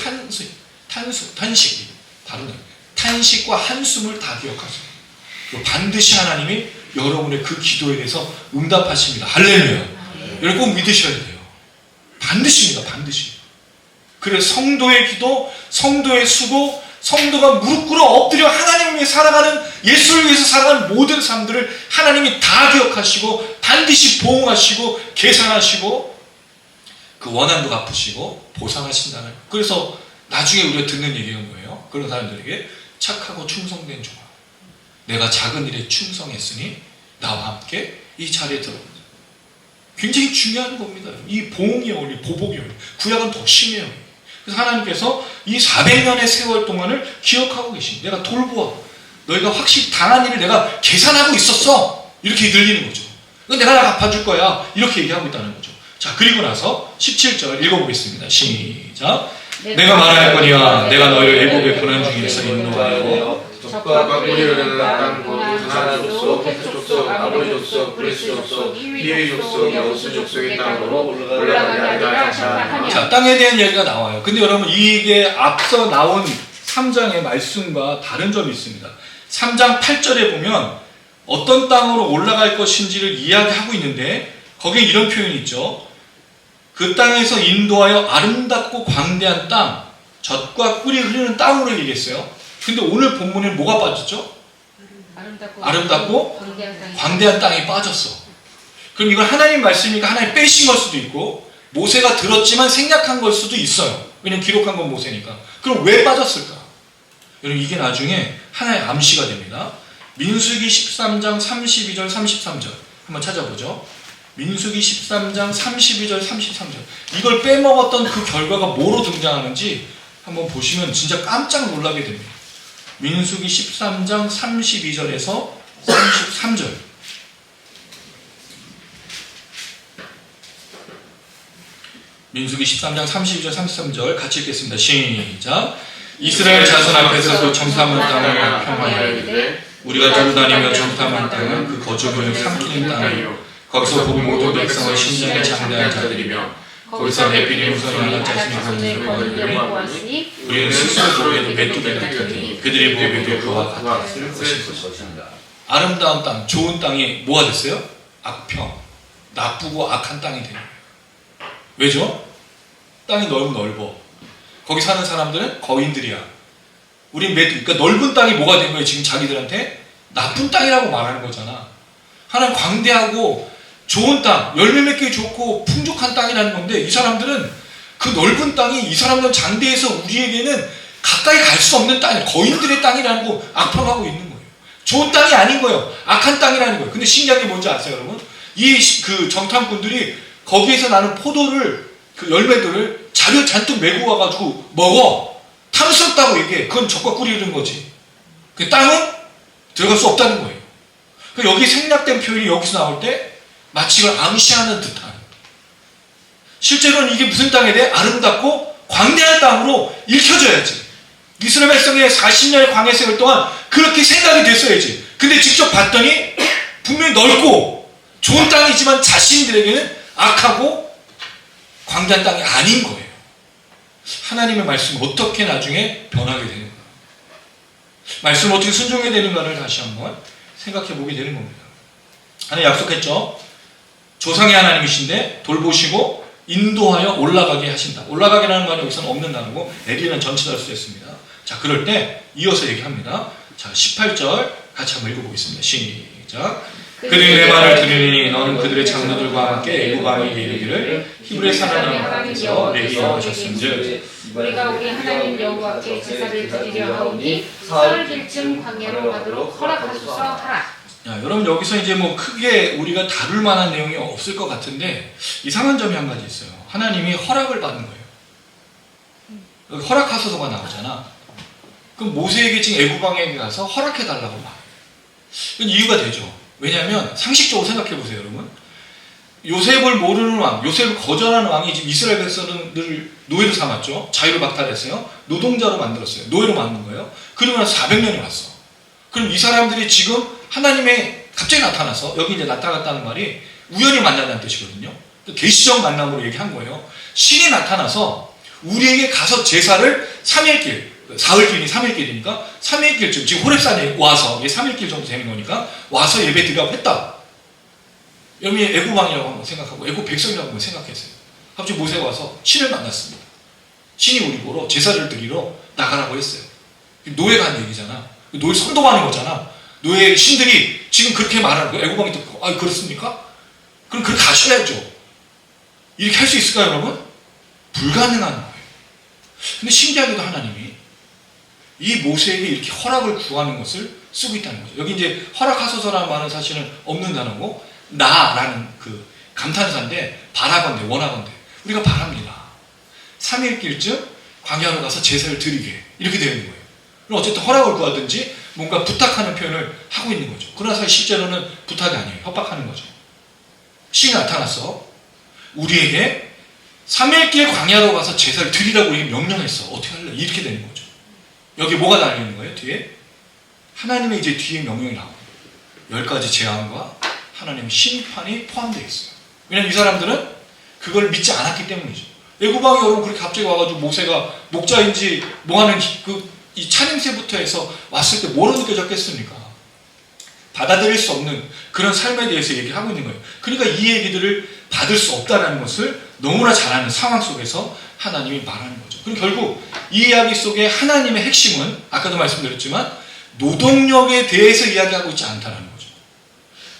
탄식과 한숨을 다 기억하세요. 그리고 반드시 하나님이 여러분의 그 기도에 대해서 응답하십니다. 할렐루야. 여러분 꼭 믿으셔야 돼요. 반드시입니다. 반드시. 그래서 성도의 기도, 성도의 수고, 성도가 무릎 꿇어 엎드려 하나님을 위해 살아가는, 예수를 위해서 살아가는 모든 삶들을 하나님이 다 기억하시고 반드시 보응하시고 계산하시고 그 원한도 갚으시고 보상하신다는 거예요. 그래서 나중에 우리가 듣는 얘기가 뭐예요? 그런 사람들에게 착하고 충성된 종아, 내가 작은 일에 충성했으니 나와 함께 이 자리에 들어오자. 굉장히 중요한 겁니다. 이 보응의 원리, 보복의 원리. 구약은 더 심해요. 그래서 하나님께서 이 400년의 세월 동안을 기억하고 계십니다. 내가 돌보아. 너희가 확실히 당한 일을 내가 계산하고 있었어. 이렇게 들리는 거죠. 내가 다 갚아줄 거야. 이렇게 얘기하고 있다는 거죠. 자, 그리고 나서 17절 읽어보겠습니다. 시작. 내가 말하였거니와 내가 너희를 애굽의 고난 중에서 인도하여 적과 꿀이 흐르는 땅, 가나안 족속, 헤트 족속, 아모리 족속, 브리스 족속, 히위 족속, 여호수 족속의 땅으로 올라가게 하리라. 자, 땅에 대한 얘기가 나와요. 근데 여러분, 이게 앞서 나온 3장의 말씀과 다른 점이 있습니다. 3장 8절에 보면 어떤 땅으로 올라갈 것인지를 이야기하고 있는데 거기에 이런 표현이 있죠. 그 땅에서 인도하여 아름답고 광대한 땅, 젖과 꿀이 흐르는 땅으로 얘기했어요. 근데 오늘 본문에 뭐가 빠졌죠? 아름답고 광대한 땅이 빠졌어. 그럼 이건 하나님 말씀이니까 하나님 빼신 걸 수도 있고 모세가 들었지만 생략한 걸 수도 있어요. 왜냐면 기록한 건 모세니까. 그럼 왜 빠졌을까? 여러분, 이게 나중에 하나의 암시가 됩니다. 민수기 13장 32절 33절 한번 찾아보죠. 민수기 13장 32절 33절 이걸 빼먹었던 그 결과가 뭐로 등장하는지 한번 보시면 진짜 깜짝 놀라게 됩니다. 민수기 13장 32절에서 33절 민수기 13장 32절 33절 같이 읽겠습니다. 시작. 이스라엘 자손 앞에서 그 정탐한 땅을 평안하게 우리가 두루 다니며 정탐한 땅은 그 거주민을 삼키는 땅이요 거기서 본 모든 백성은 심장이 장대한 자들이며 거기서 네피림 후손이 하나 자신의 하나님을 거두니 우리는 스스로 보기에도 메뚜기 같으니 그들의 보기에도 그와 같을 것입니다. 아름다운 땅, 좋은 땅이 뭐가 됐어요? 악평, 나쁘고 악한 땅이 되는 거예요. 왜죠? 땅이 너무 넓어. 거기 사는 사람들은 거인들이야. 우린 그러니까 넓은 땅이 뭐가 된 거예요? 지금 자기들한테 나쁜 땅이라고 말하는 거잖아. 하나님 광대하고 좋은 땅, 열매 맺기 좋고 풍족한 땅이라는 건데, 이 사람들은 그 넓은 땅이 이 사람들 장대에서 우리에게는 가까이 갈 수 없는 땅이에요. 거인들의 땅이라는 거 악평하고 있는 거예요. 좋은 땅이 아닌 거예요. 악한 땅이라는 거예요. 근데 신기한 게 뭔지 아세요, 여러분? 그 정탐꾼들이 거기에서 나는 포도를, 그 열매들을 자료 잔뜩 메고 와가지고 먹어. 탐스럽다고 얘기해. 그건 적과 꿀이 이른 거지. 그 땅은 들어갈 수 없다는 거예요. 여기 생략된 표현이 여기서 나올 때 마치 이걸 암시하는 듯한, 실제로는 이게 무슨 땅에 대해 아름답고 광대한 땅으로 읽혀져야지. 이스라엘 백성의 40년의 광야 생활 동안 그렇게 생각이 됐어야지. 근데 직접 봤더니 분명히 넓고 좋은 땅이지만 자신들에게는 악하고 광대한 땅이 아닌 거예요. 하나님의 말씀이 어떻게 나중에 변하게 되는가, 말씀을 어떻게 순종해야 되는가를 다시 한번 생각해 보게 되는 겁니다. 하나님 약속했죠. 조상의 하나님이신데 돌보시고 인도하여 올라가게 하신다. 올라가게라는 말이 여기서는 없는 단어고 에리는 전치사로 쓰였습니다. 자, 그럴 때 이어서 얘기합니다. 자, 18절 같이 한번 읽어보겠습니다. 시작. 그들이 내 말을 들으니 너는 그들의 장로들과 함께 애굽 왕에게 이르기를 히브리 사나는 하나님께서 내게 명하셨은즉 우리가 우리 하나님 여호와께 제사를 드리려 하오니 사흘길쯤 광야로 가도록 허락하소서 하라. 야, 여러분 여기서 이제 뭐 크게 우리가 다룰 만한 내용이 없을 것 같은데 이상한 점이 한 가지 있어요. 하나님이 허락을 받은 거예요. 여기 허락하소서가 나오잖아. 그럼 모세에게 지금 애굽 왕에게 가서 허락해 달라고 말. 이건 이유가 되죠. 왜냐하면 상식적으로 생각해 보세요, 여러분. 요셉을 모르는 왕, 요셉을 거절하는 왕이 지금 이스라엘 백성들을 노예로 삼았죠. 자유를 박탈했어요. 노동자로 만들었어요. 노예로 만든 거예요. 그리고 나서 400년이 왔어. 그럼 이 사람들이 지금 하나님의 갑자기 나타나서, 여기 이제 나타났다는 말이 우연히 만난다는 뜻이거든요. 계시적 만남으로 얘기한 거예요. 신이 나타나서 우리에게 가서 제사를 3일길, 사흘길이 3일길이니까 3일길쯤, 지금 호렙산에 와서, 이게 3일길 정도 되는 거니까 와서 예배 드리라고 했다. 여러분이 애굽 왕이라고 한번 생각하고 애굽 백성이라고 한번 생각했어요. 갑자기 모세가 와서 신을 만났습니다. 신이 우리 보러 제사를 드리러 나가라고 했어요. 노예가 한 얘기잖아. 노예 선동하는 거잖아. 노예 신들이 지금 그렇게 말하는 거예요. 애굽 왕이 듣고, 아, 그렇습니까? 그럼 그렇게 가셔야죠. 이렇게 할 수 있을까요, 여러분? 불가능한 거예요. 근데 신기하게도 하나님이 이 모세에게 이렇게 허락을 구하는 것을 쓰고 있다는 거죠. 여기 이제 허락하소서라는 말은 사실은 없는 단어고, 나라는 그 감탄사인데, 바라건대, 원하건대. 우리가 바랍니다. 3일길쯤 광야로 가서 제사를 드리게. 이렇게 되는 거예요. 그럼 어쨌든 허락을 구하든지 뭔가 부탁하는 표현을 하고 있는 거죠. 그러나 사실 실제로는 부탁이 아니에요. 협박하는 거죠. 신이 나타났어. 우리에게 3일길 광야로 가서 제사를 드리라고 명령했어. 어떻게 할래? 이렇게 되는 거죠. 여기 뭐가 달려있는 거예요? 뒤에? 하나님의 이제 뒤에 명령이 나옵니다. 10가지 재앙과 하나님의 심판이 포함되어 있어요. 왜냐하면 이 사람들은 그걸 믿지 않았기 때문이죠. 애굽 왕이 여러분 그렇게 갑자기 와가지고 모세가 목자인지 뭐하는 이 차림새부터 해서 왔을 때 뭐로 느껴졌겠습니까? 받아들일 수 없는 그런 삶에 대해서 얘기하고 있는 거예요. 그러니까 이 얘기들을 받을 수 없다는 것을 너무나 잘 아는 상황 속에서 하나님이 말하는 거죠. 그리고 결국 이 이야기 속에 하나님의 핵심은 아까도 말씀드렸지만 노동력에 대해서 이야기하고 있지 않다는 거죠.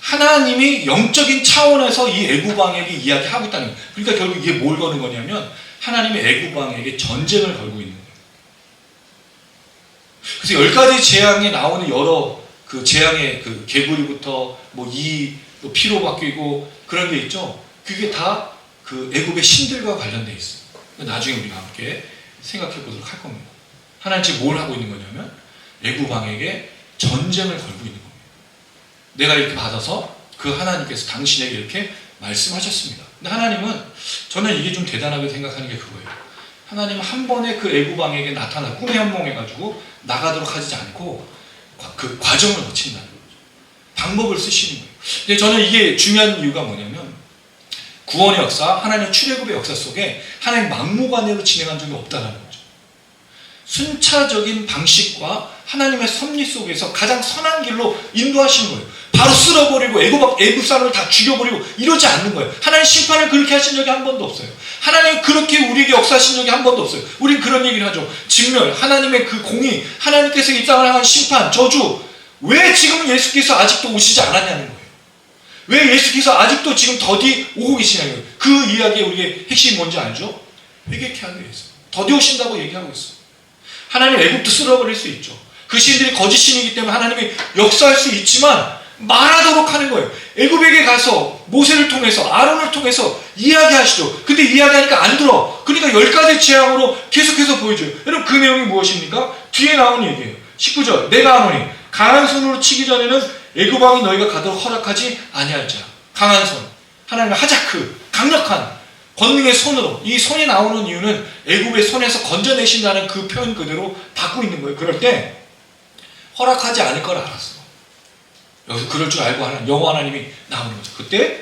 하나님이 영적인 차원에서 이 애굽 왕에게 이야기하고 있다는 거예요. 그러니까 결국 이게 뭘 거는 거냐면 하나님의 애굽 왕에게 전쟁을 걸고 있는 거예요. 그래서 10가지 재앙에 나오는 여러 그 재앙의 그 개구리부터 뭐 피로 바뀌고 그런 게 있죠. 그게 다 그 애굽의 신들과 관련돼 있어요. 나중에 우리가 함께 생각해 보도록 할 겁니다. 하나님 지금 뭘 하고 있는 거냐면 애굽 왕에게 전쟁을 걸고 있는 겁니다. 내가 이렇게 받아서 그 하나님께서 당신에게 이렇게 말씀하셨습니다. 근데 하나님은, 저는 이게 좀 대단하게 생각하는 게 그거예요. 하나님은 한 번에 그 애굽 왕에게 나타나 꿈에 현몽해가지고 나가도록 하지 않고 그 과정을 거친다는 거죠. 방법을 쓰시는 거예요. 근데 저는 이게 중요한 이유가 뭐냐면 구원의 역사, 하나님의 출애굽의 역사 속에 하나님 막무가내로 진행한 적이 없다는 거죠. 순차적인 방식과 하나님의 섭리 속에서 가장 선한 길로 인도하시는 거예요. 바로 쓸어버리고 애굽 사람을 다 죽여버리고 이러지 않는 거예요. 하나님 심판을 그렇게 하신 적이 한 번도 없어요. 하나님 그렇게 우리에게 역사하신 적이 한 번도 없어요. 우린 그런 얘기를 하죠. 진멸, 하나님의 그 공의, 하나님께서 이 땅을 향한 심판, 저주. 왜 지금 예수께서 아직도 오시지 않았냐는 거예요. 왜 예수께서 아직도 지금 더디 오고 계시냐는 거예요. 그 이야기의 우리의 핵심이 뭔지 알죠? 회개케 하기 위해서. 더디 오신다고 얘기하고 있어요. 하나님 애굽도 쓸어버릴 수 있죠. 그 신들이 거짓 신이기 때문에 하나님이 역사할 수 있지만 말하도록 하는 거예요. 애굽에게 가서 모세를 통해서 아론을 통해서 이야기하시죠. 근데 이야기하니까 안 들어. 그러니까 10가지 재앙으로 계속해서 보여줘요. 여러분 그 내용이 무엇입니까? 뒤에 나온 얘기예요. 19절 내가 하노니 강한 손으로 치기 전에는 애굽 왕이 너희가 가도록 허락하지 아니할지라. 강한 손, 하나님의 하자크, 강력한 권능의 손으로. 이 손이 나오는 이유는 애굽의 손에서 건져내신다는 그 표현 그대로 받고 있는 거예요. 그럴 때 허락하지 않을 걸 알았어. 여기서 그럴 줄 알고 하는 여호와 하나님이 나오는 거죠. 그때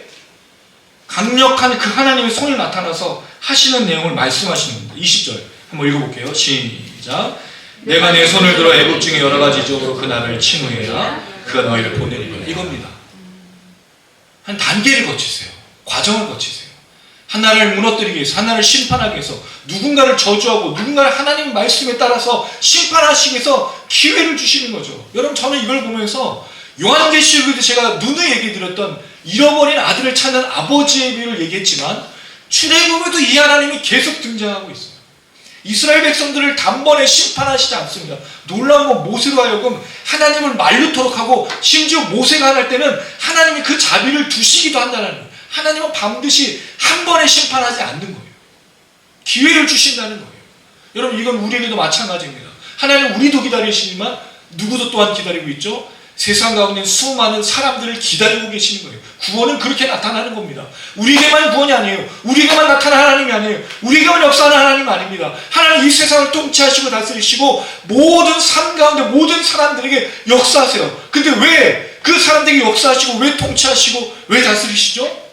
강력한 그 하나님의 손이 나타나서 하시는 내용을 말씀하시는 겁니다. 20절 한번 읽어볼게요. 시작. 내가 내 손을 들어 애굽 중에 여러 가지 지역으로 그 나라를 칭후해야 그가 너희를 보내리라. 이겁니다. 한 단계를 거치세요. 과정을 거치세요. 하나를 무너뜨리기 위해서, 하나를 심판하기 위해서, 누군가를 저주하고 누군가를 하나님 말씀에 따라서 심판하시기 위해서 기회를 주시는 거죠. 여러분 저는 이걸 보면서 요한계시록에도 제가 누누이 얘기 드렸던 잃어버린 아들을 찾는 아버지의 비유를 얘기했지만 출애굽에도 이 하나님이 계속 등장하고 있어요. 이스라엘 백성들을 단번에 심판하시지 않습니다. 놀라운 건 모세로 하여금 하나님을 말루토록 하고 심지어 모세가 할 때는 하나님이 그 자비를 두시기도 한다는 거예요. 하나님은 반드시 한 번에 심판하지 않는 거예요. 기회를 주신다는 거예요. 여러분 이건 우리에게도 마찬가지입니다. 하나님 우리도 기다리시지만 누구도 또한 기다리고 있죠. 세상 가운데 수많은 사람들을 기다리고 계시는 거예요. 구원은 그렇게 나타나는 겁니다. 우리에게만 구원이 아니에요. 우리에게만 나타나는 하나님이 아니에요. 우리에게만 역사하는 하나님 아닙니다. 하나님 이 세상을 통치하시고 다스리시고 모든 삶 가운데 모든 사람들에게 역사하세요. 근데 왜 그 사람들에게 역사하시고 왜 통치하시고 왜 다스리시죠?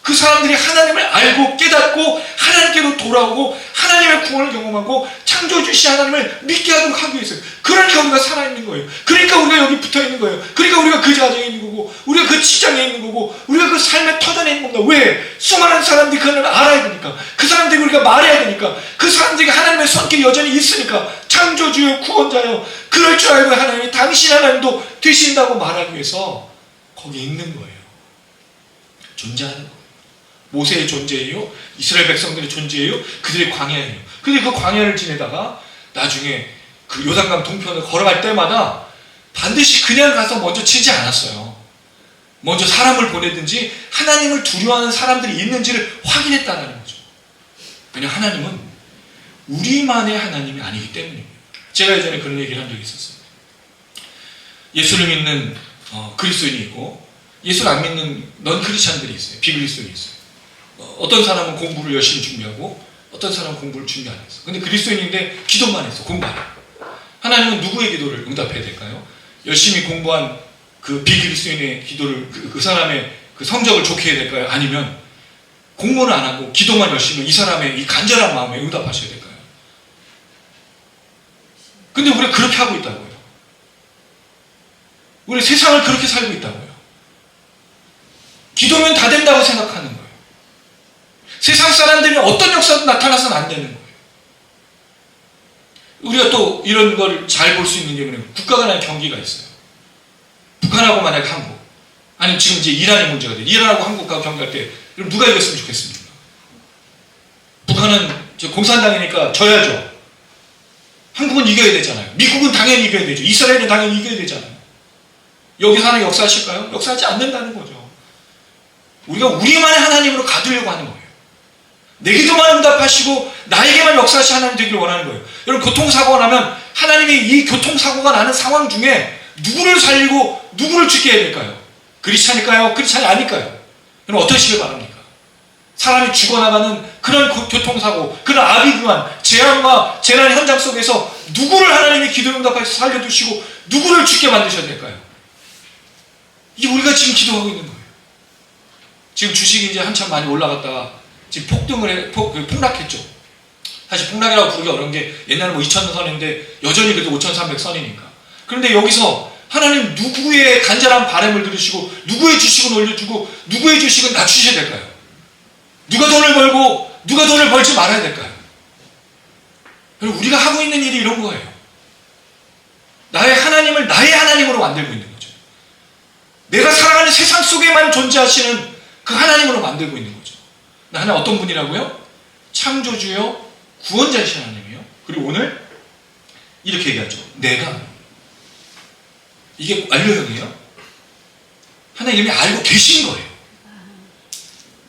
그 사람들이 하나님을 알고 깨닫고 하나님께로 돌아오고 하나님의 구원을 경험하고 창조주신 하나님을 믿게 하도록 하기 위해서요. 그러니까 우리가 살아있는 거예요. 그러니까 우리가 여기 붙어있는 거예요. 그러니까 우리가 그 자정에 있는 거고 우리가 그 직장에 있는 거고 우리가 그 삶의 터전에 있는 겁니다. 왜? 수많은 사람들이 그걸 알아야 되니까 그 사람들이 우리가 말해야 되니까 그 사람들이 하나님의 손길이 여전히 있으니까 창조주요 구원자요 그럴 줄 알고 하나님이 당신 하나님도 되신다고 말하기 위해서 거기 있는 거예요. 존재하는 거예요. 모세의 존재예요. 이스라엘 백성들의 존재예요. 그들의 광야예요. 근데 그 광야를 지내다가 나중에 그 요단강 동편을 걸어갈 때마다 반드시 그냥 가서 먼저 치지 않았어요. 먼저 사람을 보내든지 하나님을 두려워하는 사람들이 있는지를 확인했다는 거죠. 왜냐하면 하나님은 우리만의 하나님이 아니기 때문입니다. 제가 예전에 그런 얘기를 한 적이 있었어요. 예수를 믿는 그리스도인이 있고 예수를 안 믿는 넌 크리스찬들이 있어요. 비그리스도인이 있어요. 어떤 사람은 공부를 열심히 준비하고 어떤 사람은 공부를 준비 안 했어. 근데 그리스도인인데 기도만 했어. 공부 안 해. 하나님은 누구의 기도를 응답해야 될까요? 열심히 공부한 그 비그리스도인의 기도를 그 사람의 그 성적을 좋게 해야 될까요? 아니면 공부는 안 하고 기도만 열심히 이 사람의 이 간절한 마음에 응답하셔야 될까요? 근데 우리가 그렇게 하고 있다고요. 우리 세상을 그렇게 살고 있다고요. 기도면 다 된다고 생각하는 거예요. 세상 사람들이 어떤 역사도 나타나서는 안 되는 거예요. 우리가 또 이런 걸 잘 볼 수 있는 게 뭐냐면 국가 간의 경기가 있어요. 북한하고 만약 한국 아니면 지금 이제 이란이 문제가 돼. 이란하고 한국하고 경기할 때 그럼 누가 이겼으면 좋겠습니까? 북한은 공산당이니까 져야죠. 한국은 이겨야 되잖아요. 미국은 당연히 이겨야 되죠. 이스라엘은 당연히 이겨야 되잖아요. 여기서 하나님 역사하실까요? 역사하지 않는다는 거죠. 우리가 우리만의 하나님으로 가두려고 하는 거예요. 내 기도만 응답하시고 나에게만 역사하시 하나님 되기를 원하는 거예요. 여러분 교통사고가 나면 하나님이 이 교통사고가 나는 상황 중에 누구를 살리고 누구를 죽게 해야 될까요? 그리스찬일까요? 그리스찬이 아닐까요? 여러분 어떠시길 바랍니까? 사람이 죽어나가는 그런 교통사고, 그런 아비규환, 재앙과 재난 현장 속에서 누구를 하나님이 기도 응답하셔서 살려두시고 누구를 죽게 만드셔야 될까요? 이게 우리가 지금 기도하고 있는 거예요. 지금 주식이 이제 한참 많이 올라갔다가 지금 폭락했죠. 사실 폭락이라고 부르기 어려운 게 옛날에 뭐 2000선 선인데 여전히 그래도 5300선이니까. 그런데 여기서 하나님 누구의 간절한 바람을 들으시고 누구의 주식은 올려주고 누구의 주식은 낮추셔야 될까요? 누가 돈을 벌고 누가 돈을 벌지 말아야 될까요? 여러분, 우리가 하고 있는 일이 이런 거예요. 나의 하나님을 나의 하나님으로 만들고 있는 거죠. 내가 살아가는 세상 속에만 존재하시는 그 하나님으로 만들고 있는 거죠. 하나님 어떤 분이라고요? 창조주요 구원자이신 하나님이요. 그리고 오늘 이렇게 얘기하죠. 내가, 이게 완료형이에요. 하나님 이미 알고 계신 거예요.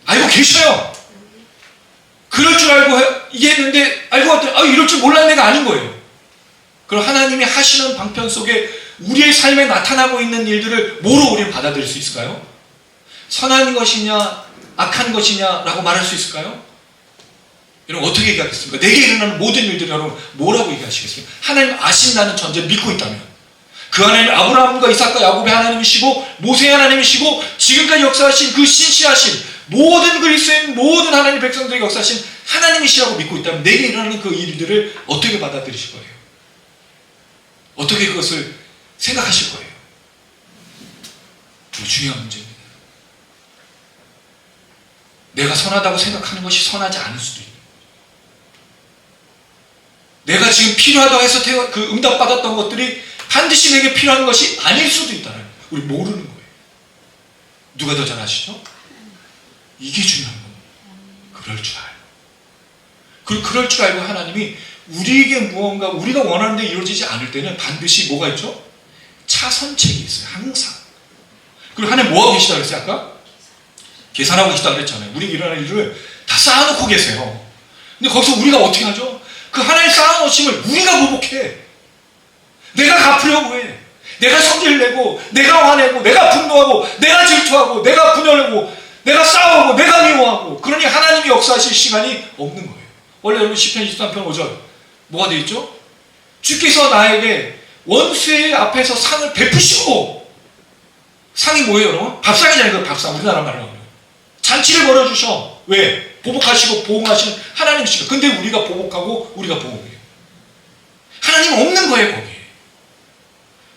알고 계셔요. 그럴 줄 알고 이게 했는데 알고 봤더니 이럴 줄 몰랐네가 아닌 거예요. 그럼 하나님이 하시는 방편 속에 우리의 삶에 나타나고 있는 일들을 뭐로 우리는 받아들일 수 있을까요? 선한 것이냐 악한 것이냐라고 말할 수 있을까요? 여러분 어떻게 얘기하겠습니까? 내게 일어나는 모든 일들을 여러분 뭐라고 얘기하시겠습니까? 하나님 아신다는 전제를 믿고 있다면 그 하나님 아브라함과 이삭과 야곱의 하나님이시고 모세의 하나님이시고 지금까지 역사하신 그 신실하신 모든 그리스도인 모든 하나님 백성들에게 역사하신 하나님이시라고 믿고 있다면 내게 일어나는 그 일들을 어떻게 받아들이실 거예요? 어떻게 그것을 생각하실 거예요? 중요한 문제입니다. 내가 선하다고 생각하는 것이 선하지 않을 수도 있는, 내가 지금 필요하다고 해서 그 응답받았던 것들이 반드시 내게 필요한 것이 아닐 수도 있다는 거예요. 우리 모르는 거예요. 누가 더 잘 아시죠? 이게 중요한 겁니다. 그럴 줄 알고. 그리고 그럴 줄 알고 하나님이 우리에게 무언가 우리가 원하는 데 이루어지지 않을 때는 반드시 뭐가 있죠? 차선책이 있어요. 항상. 그리고 하나님 뭐하고 계시다 그랬어요? 아까? 계산하고 계시다 그랬잖아요. 우리에게 일어날 일을 다 쌓아놓고 계세요. 근데 거기서 우리가 어떻게 하죠? 그 하나님 쌓아놓으심을 우리가 보복해. 내가 갚으려고 해. 내가 성질을 내고 내가 화내고 내가 분노하고 내가 질투하고 내가 분열하고 내가 싸우고 내가 미워하고, 그러니 하나님이 역사하실 시간이 없는 거예요. 원래 여러분 시편 23편 5절 뭐가 되어 있죠? 주께서 나에게 원수의 앞에서 상을 베푸시고, 상이 뭐예요 여러분? 밥상이잖아요. 그 밥상, 우리나라 말로 하면 잔치를 벌여주셔. 왜? 보복하시고 보응하시는 하나님이시고. 근데 우리가 보복하고 우리가 보응해요. 하나님 없는 거예요 거기에.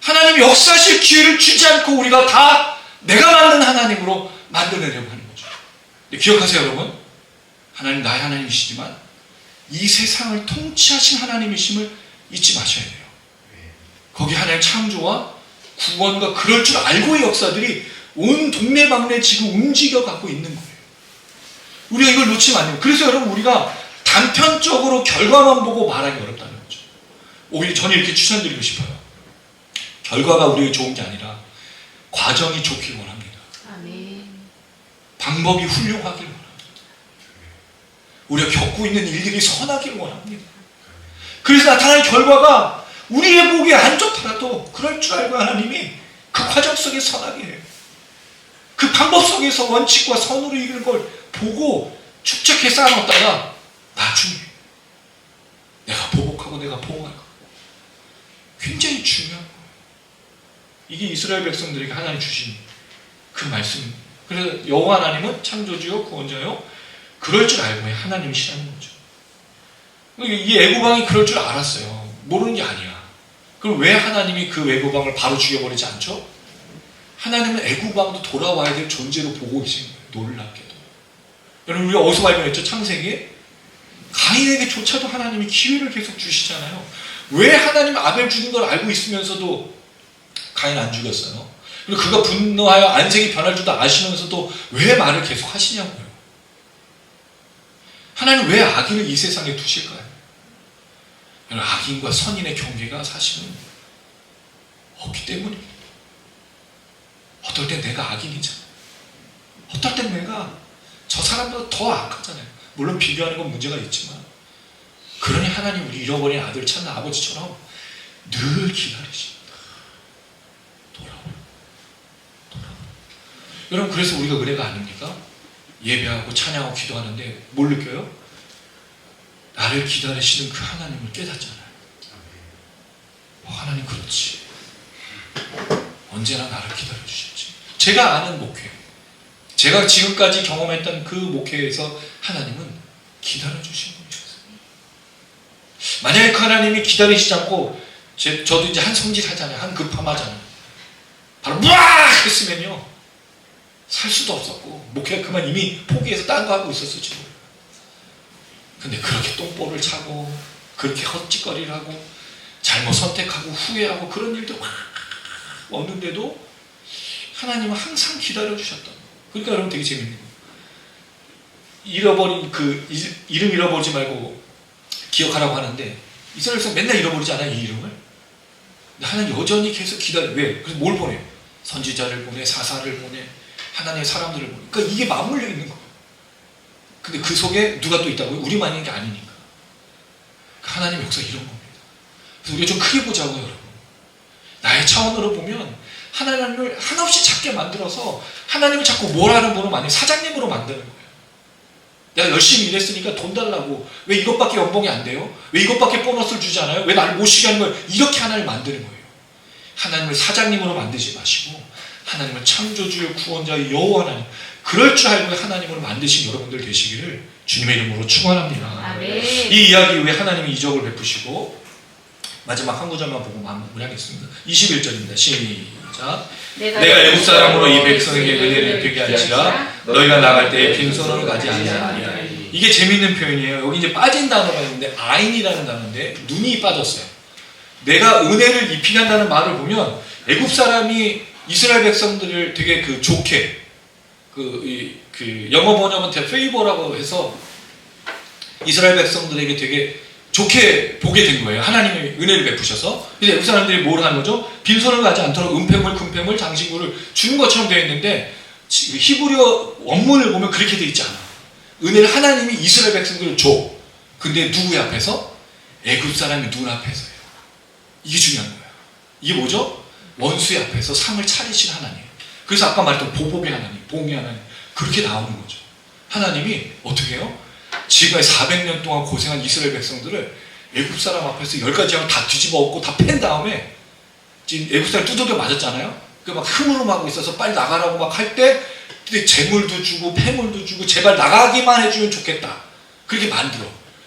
하나님이 역사하실 기회를 주지 않고 우리가 다 내가 만든 하나님으로 만들어내려고 하는 거죠. 기억하세요 여러분, 하나님 나의 하나님이시지만 이 세상을 통치하신 하나님이심을 잊지 마셔야 돼요. 거기 하나님 창조와 구원과 그럴 줄 알고의 역사들이 온 동네방네 지금 움직여가고 있는 거예요. 우리가 이걸 놓치면 안 돼요. 그래서 여러분 우리가 단편적으로 결과만 보고 말하기 어렵다는 거죠. 오히려 저는 이렇게 추천드리고 싶어요. 결과가 우리에게 좋은 게 아니라 과정이 좋길 원합니다. 아멘. 방법이 훌륭하길 원합니다. 우리가 겪고 있는 일들이 선하길 원합니다. 그래서 나타날 결과가 우리의 보기에 안 좋더라도 그럴 줄 알고 하나님이 그 과정 속에 선하게 해요. 그 방법 속에서 원칙과 선으로 이길 걸 보고 축적해 쌓아놓다가 나중에 내가 보복하고 내가 보응할 거, 굉장히 중요한 거예요. 이게 이스라엘 백성들에게 하나님 주신 그 말씀입니다. 그래서 여호와 하나님은 창조주요 구원자요 그럴 줄 알고 하나님이시라는 거죠. 이 애굽왕이 그럴 줄 알았어요. 모르는 게 아니야. 그럼 왜 하나님이 그 애굽왕을 바로 죽여버리지 않죠? 하나님은 애굽왕도 돌아와야 될 존재로 보고 계신 거예요. 놀랍게도. 여러분 우리가 어디서 발견했죠? 창세기에 가인에게조차도 하나님이 기회를 계속 주시잖아요. 왜 하나님 아벨 죽인 걸 알고 있으면서도 가인 안 죽였어요? 그리고 그가 분노하여 안색이 변할 줄도 아시면서도 왜 말을 계속 하시냐고요. 하나님 왜 악인을 이 세상에 두실까요? 악인과 선인의 경계가 사실은 없기 때문입니다. 어떨 땐 내가 악인이잖아. 어떨 땐 내가 저 사람보다 더 악하잖아요. 물론 비교하는 건 문제가 있지만, 그러니 하나님 우리 잃어버린 아들 찾는 아버지처럼 늘 기다리십니다. 돌아오라. 여러분 그래서 우리가 은혜가 아닙니까? 예배하고 찬양하고 기도하는데 뭘 느껴요? 나를 기다리시는 그 하나님을 깨닫잖아요. 하나님 그렇지, 언제나 나를 기다려주셨지. 제가 아는 목회, 제가 지금까지 경험했던 그 목회에서 하나님은 기다려주신 분이셨어요. 만약에 그 하나님이 기다리시지 않고 저도 이제 한 성질 하잖아요. 한 급함하잖아요. 바로 무악 했으면요 살 수도 없었고 목회가 그만 이미 포기해서 딴 거 하고 있었을지 몰라요. 근데 그렇게 똥볼을 차고 그렇게 헛짓거리를 하고 잘못 선택하고 후회하고 그런 일도 막 없는데도 하나님은 항상 기다려주셨던 거예요. 그러니까 여러분 되게 재밌는 거예요. 잃어버린 그 이름 잃어버리지 말고 기억하라고 하는데 이스라엘 백성 맨날 잃어버리지 않아요, 이 이름을? 근데 하나님 여전히 계속 기다려. 왜? 그래서 뭘 보내요? 선지자를 보내, 사사를 보내, 하나님의 사람들을 보내. 그러니까 이게 맞물려 있는 거예요. 근데 그 속에 누가 또 있다고요? 우리만 있는 게 아니니까. 하나님의 역사 이런 겁니다. 그래서 우리가 좀 크게 보자고요, 여러분. 나의 차원으로 보면 하나님을 한없이 작게 만들어서 하나님을 자꾸 뭐라는 분으로 만드는 사장님으로 만드는 거예요. 내가 열심히 일했으니까 돈 달라고. 왜 이것밖에 연봉이 안 돼요? 왜 이것밖에 보너스를 주지 않아요? 왜 나를 못 쉬게 하는 거예요? 이렇게 하나님을 만드는 거예요. 하나님을 사장님으로 만드지 마시고 하나님을 창조주요 구원자의 여호와 하나님, 그럴 줄 알고 하나님으로 만드신 여러분들 되시기를 주님의 이름으로 축원합니다. 아멘. 이 이야기 후에 하나님이 이적을 베푸시고 마지막 한 구절만 보고 마무리하겠습니다. 21절입니다. 시작. 내가 애굽 사람으로 이 백성에게 은혜를 베게 할지라 너희가 나갈 때에 빈손으로 가지 아니하리라. 이게 재밌는 표현이에요. 여기 이제 빠진 단어가 있는데 아인이라는 단어인데 눈이 빠졌어요. 내가 은혜를 입히한다는 말을 보면 애굽 사람이 이스라엘 백성들을 되게 좋게 영어 번역은 페이버라고 해서 이스라엘 백성들에게 되게 좋게 보게 된 거예요. 하나님의 은혜를 베푸셔서. 근데 애굽 사람들이 뭘 하는 거죠? 빈손을 가지 않도록 은폐물, 금폐물, 장신구를 주는 것처럼 되어 있는데 히브리어 원문을 보면 그렇게 되어 있지 않아. 은혜를 하나님이 이스라엘 백성들을 줘. 근데 누구의 앞에서? 애굽 사람이 눈 앞에서요. 이게 중요한 거예요. 이게 뭐죠? 원수의 앞에서 상을 차리신 하나님. 그래서 아까 말했던 보복의 하나님, 보응의 하나님, 그렇게 나오는 거죠. 하나님이 어떻게 해요? 지금까지 400년 동안 고생한 이스라엘 백성들을 애굽 사람 앞에서 10가지 하고 다 뒤집어 엎고 다 팬 다음에 지금 애굽 사람 두들겨 맞았잖아요. 그 막 흐물음하고 있어서 빨리 나가라고 막 할 때 재물도 주고 폐물도 주고 제발 나가기만 해주면 좋겠다. 그렇게 만들어.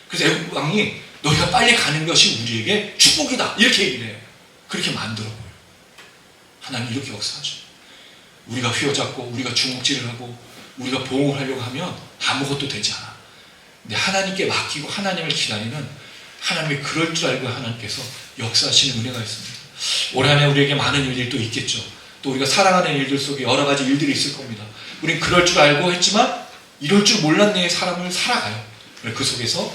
그래서 애굽 왕이 너희가 빨리 가는 것이 우리에게 축복이다. 이렇게 얘기를 해요. 그렇게 만들어 보여요. 하나님 이렇게 역사하죠. 우리가 휘어잡고 우리가 주먹질을 하고 우리가 보응을 하려고 하면 아무것도 되지 않아. 근데 하나님께 맡기고 하나님을 기다리면 하나님이 그럴 줄 알고 하나님께서 역사하시는 은혜가 있습니다. 올 한 해 우리에게 많은 일들이 또 있겠죠. 또 우리가 살아가는 일들 속에 여러 가지 일들이 있을 겁니다. 우린 그럴 줄 알고 했지만 이럴 줄 몰랐네 사람을 살아가요. 그 속에서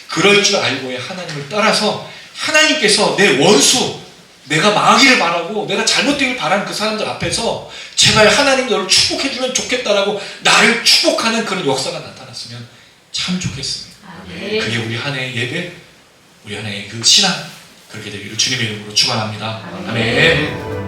그럴 줄 알고의 하나님을 따라서 하나님께서 내 원수, 내가 망하기를 바라고 내가 잘못되길 바라는 그 사람들 앞에서 제발 하나님 너를 축복해주면 좋겠다라고 나를 축복하는 그런 역사가 나타났으면 참 좋겠습니다. 아멘. 그게 우리 한 해의 예배, 우리 한 해의 그 신앙 그렇게 되기를 주님의 이름으로 축원합니다. 아멘.